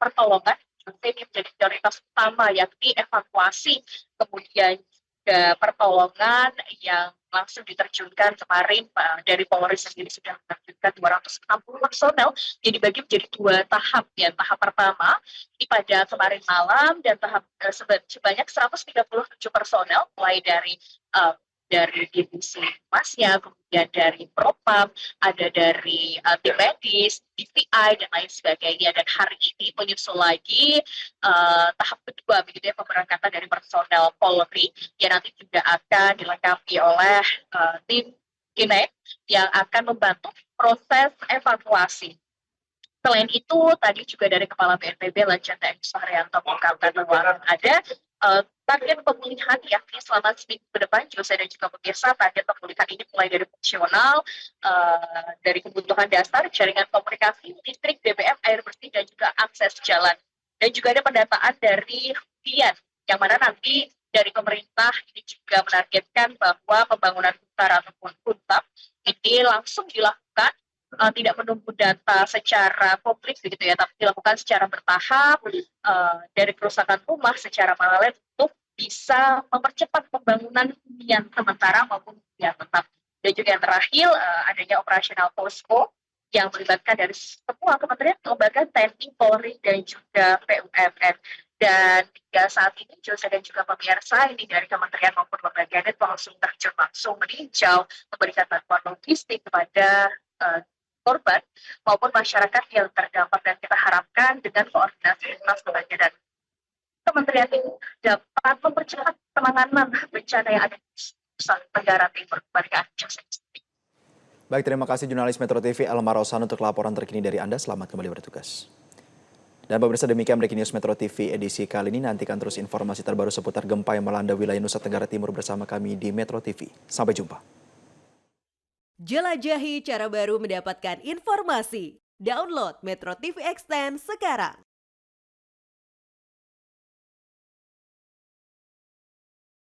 S8: pertolongan, ini menjadi prioritas utama yakni evakuasi, kemudian juga pertolongan yang langsung diterjunkan kemarin dari Polri sendiri sudah menerjunkan 260 personel yang dibagi menjadi 2 tahap ya. Tahap pertama ini pada kemarin malam dan tahap sebanyak 137 personel mulai dari divisi Masnya, kemudian dari Propam, ada dari tim medis, DVI dan lain sebagainya. Dan hari ini menyusul lagi tahap kedua begitu ya, pemberangkatan dari personel Polri yang nanti juga akan dilengkapi oleh tim INEK yang akan membantu proses evakuasi. Selain itu, tadi juga dari Kepala BNPB Lejen TNI Suharyanto mengungkapkan bahwa ada target pemulihan yakni selama seminggu ke depan. Jose dan juga pemirsa, target pemulihan ini mulai dari fungsional, dari kebutuhan dasar, jaringan komunikasi, listrik, BBM, air bersih, dan juga akses jalan. Dan juga ada pendataan dari hunian, yang mana nanti dari pemerintah ini juga menargetkan bahwa pembangunan hutan ataupun huntap ini langsung dilakukan
S16: tidak menunggu data secara komplit begitu ya, tapi dilakukan secara bertahap dari kerusakan rumah secara paralel untuk bisa mempercepat pembangunan hunian sementara maupun hunian tetap. Dan juga yang terakhir adanya operasional posko yang melibatkan dari semua kementerian, lembaga, TNI, Polri, dan juga BUMN. Dan hingga saat ini Jose dan juga pemirsa ini dari kementerian maupun lembaga itu langsung terjun langsung meninjau, memberikan bantuan logistik kepada korban maupun masyarakat yang terdampak, dan kita harapkan dengan koordinasi lintas lembaga dan kementerian ini dapat mempercepat penanganan bencana yang ada di Nusa Tenggara Timur. Mereka Jose.
S14: Baik, terima kasih jurnalis Metro TV Elma Rosan untuk laporan terkini dari Anda. Selamat kembali bertugas. Dan pemirsa, demikian Breaking News Metro TV edisi kali ini. Nantikan terus informasi terbaru seputar gempa yang melanda wilayah Nusa Tenggara Timur bersama kami di Metro TV. Sampai jumpa.
S17: Jelajahi cara baru mendapatkan informasi. Download Metro TV Extend sekarang.